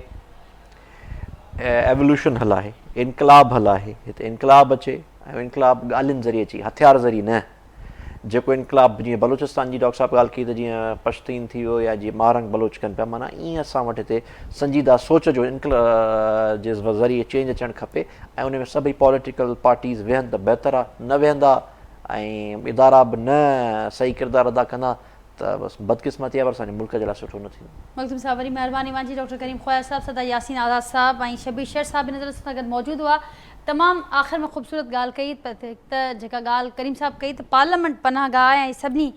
Speaker 5: एवोल्यूशन हल आहे, इनकलाब हल आहे। हिते इनकलाब अचे ऐं इनकलाब ॻाल्हियुनि ज़रिए अचे, हथियार ज़रिए न। जेको इनकलाब जीअं बलूचिस्तान जी डॉक्टर साहब ॻाल्हि कई त जीअं पश्तीन थी वियो या जीअं मारंग बलोच कनि पिया, माना ईअं असां वटि हिते संजीदा सोच जो जे ज़रिए चेंज अचणु खपे ऐं उन में सभई पॉलिटिकल पार्टीज़ वेहनि त बहितर आहे, न वेहंदा ऐं इदारा बि न सही किरदारु अदा कंदा त बसि बदकिस्मती आहे, पर असांजे मुल्क जे लाइ सुठो न थींदो।
Speaker 1: मखदूम साहब वरी महिरबानी मुंहिंजी डॉक्टर करीम ख्वाजा साहब, सदा यासीन आज़ाद साहब ऐं शबीर शेर साहब इन सां गॾु मौजूदु हुआ। तमामु आख़िर में ख़ूबसूरत ॻाल्हि कई त जेका ॻाल्हि करीम साहब कई त पार्लियामेंट पनाहगाह आहे ऐं सभिनी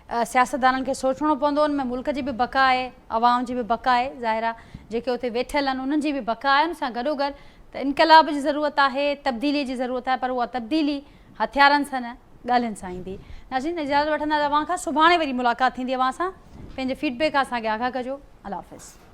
Speaker 1: सियासतदाननि खे सोचणो पवंदो, उन में मुल्क जी बि बका आहे, अवाम जी बि बका आहे, ज़ाहिर आहे जेके उते वेठल आहिनि उन्हनि जी बि बका आहे। उन सां गॾोगॾु त इनकलाब जी ज़रूरत आहे, तब्दीली जी ज़रूरत आहे, पर उहा तब्दीली हथियारनि सां न ॻाल्हियुनि सां ईंदी। नाज़रीन इजाज़त वठंदा तव्हां खां, सुभाणे वरी मुलाक़ात थींदी अव्हां सां। पंहिंजे फीडबैक असांखे आगाह कजो। अल्लाह हाफ़िज़।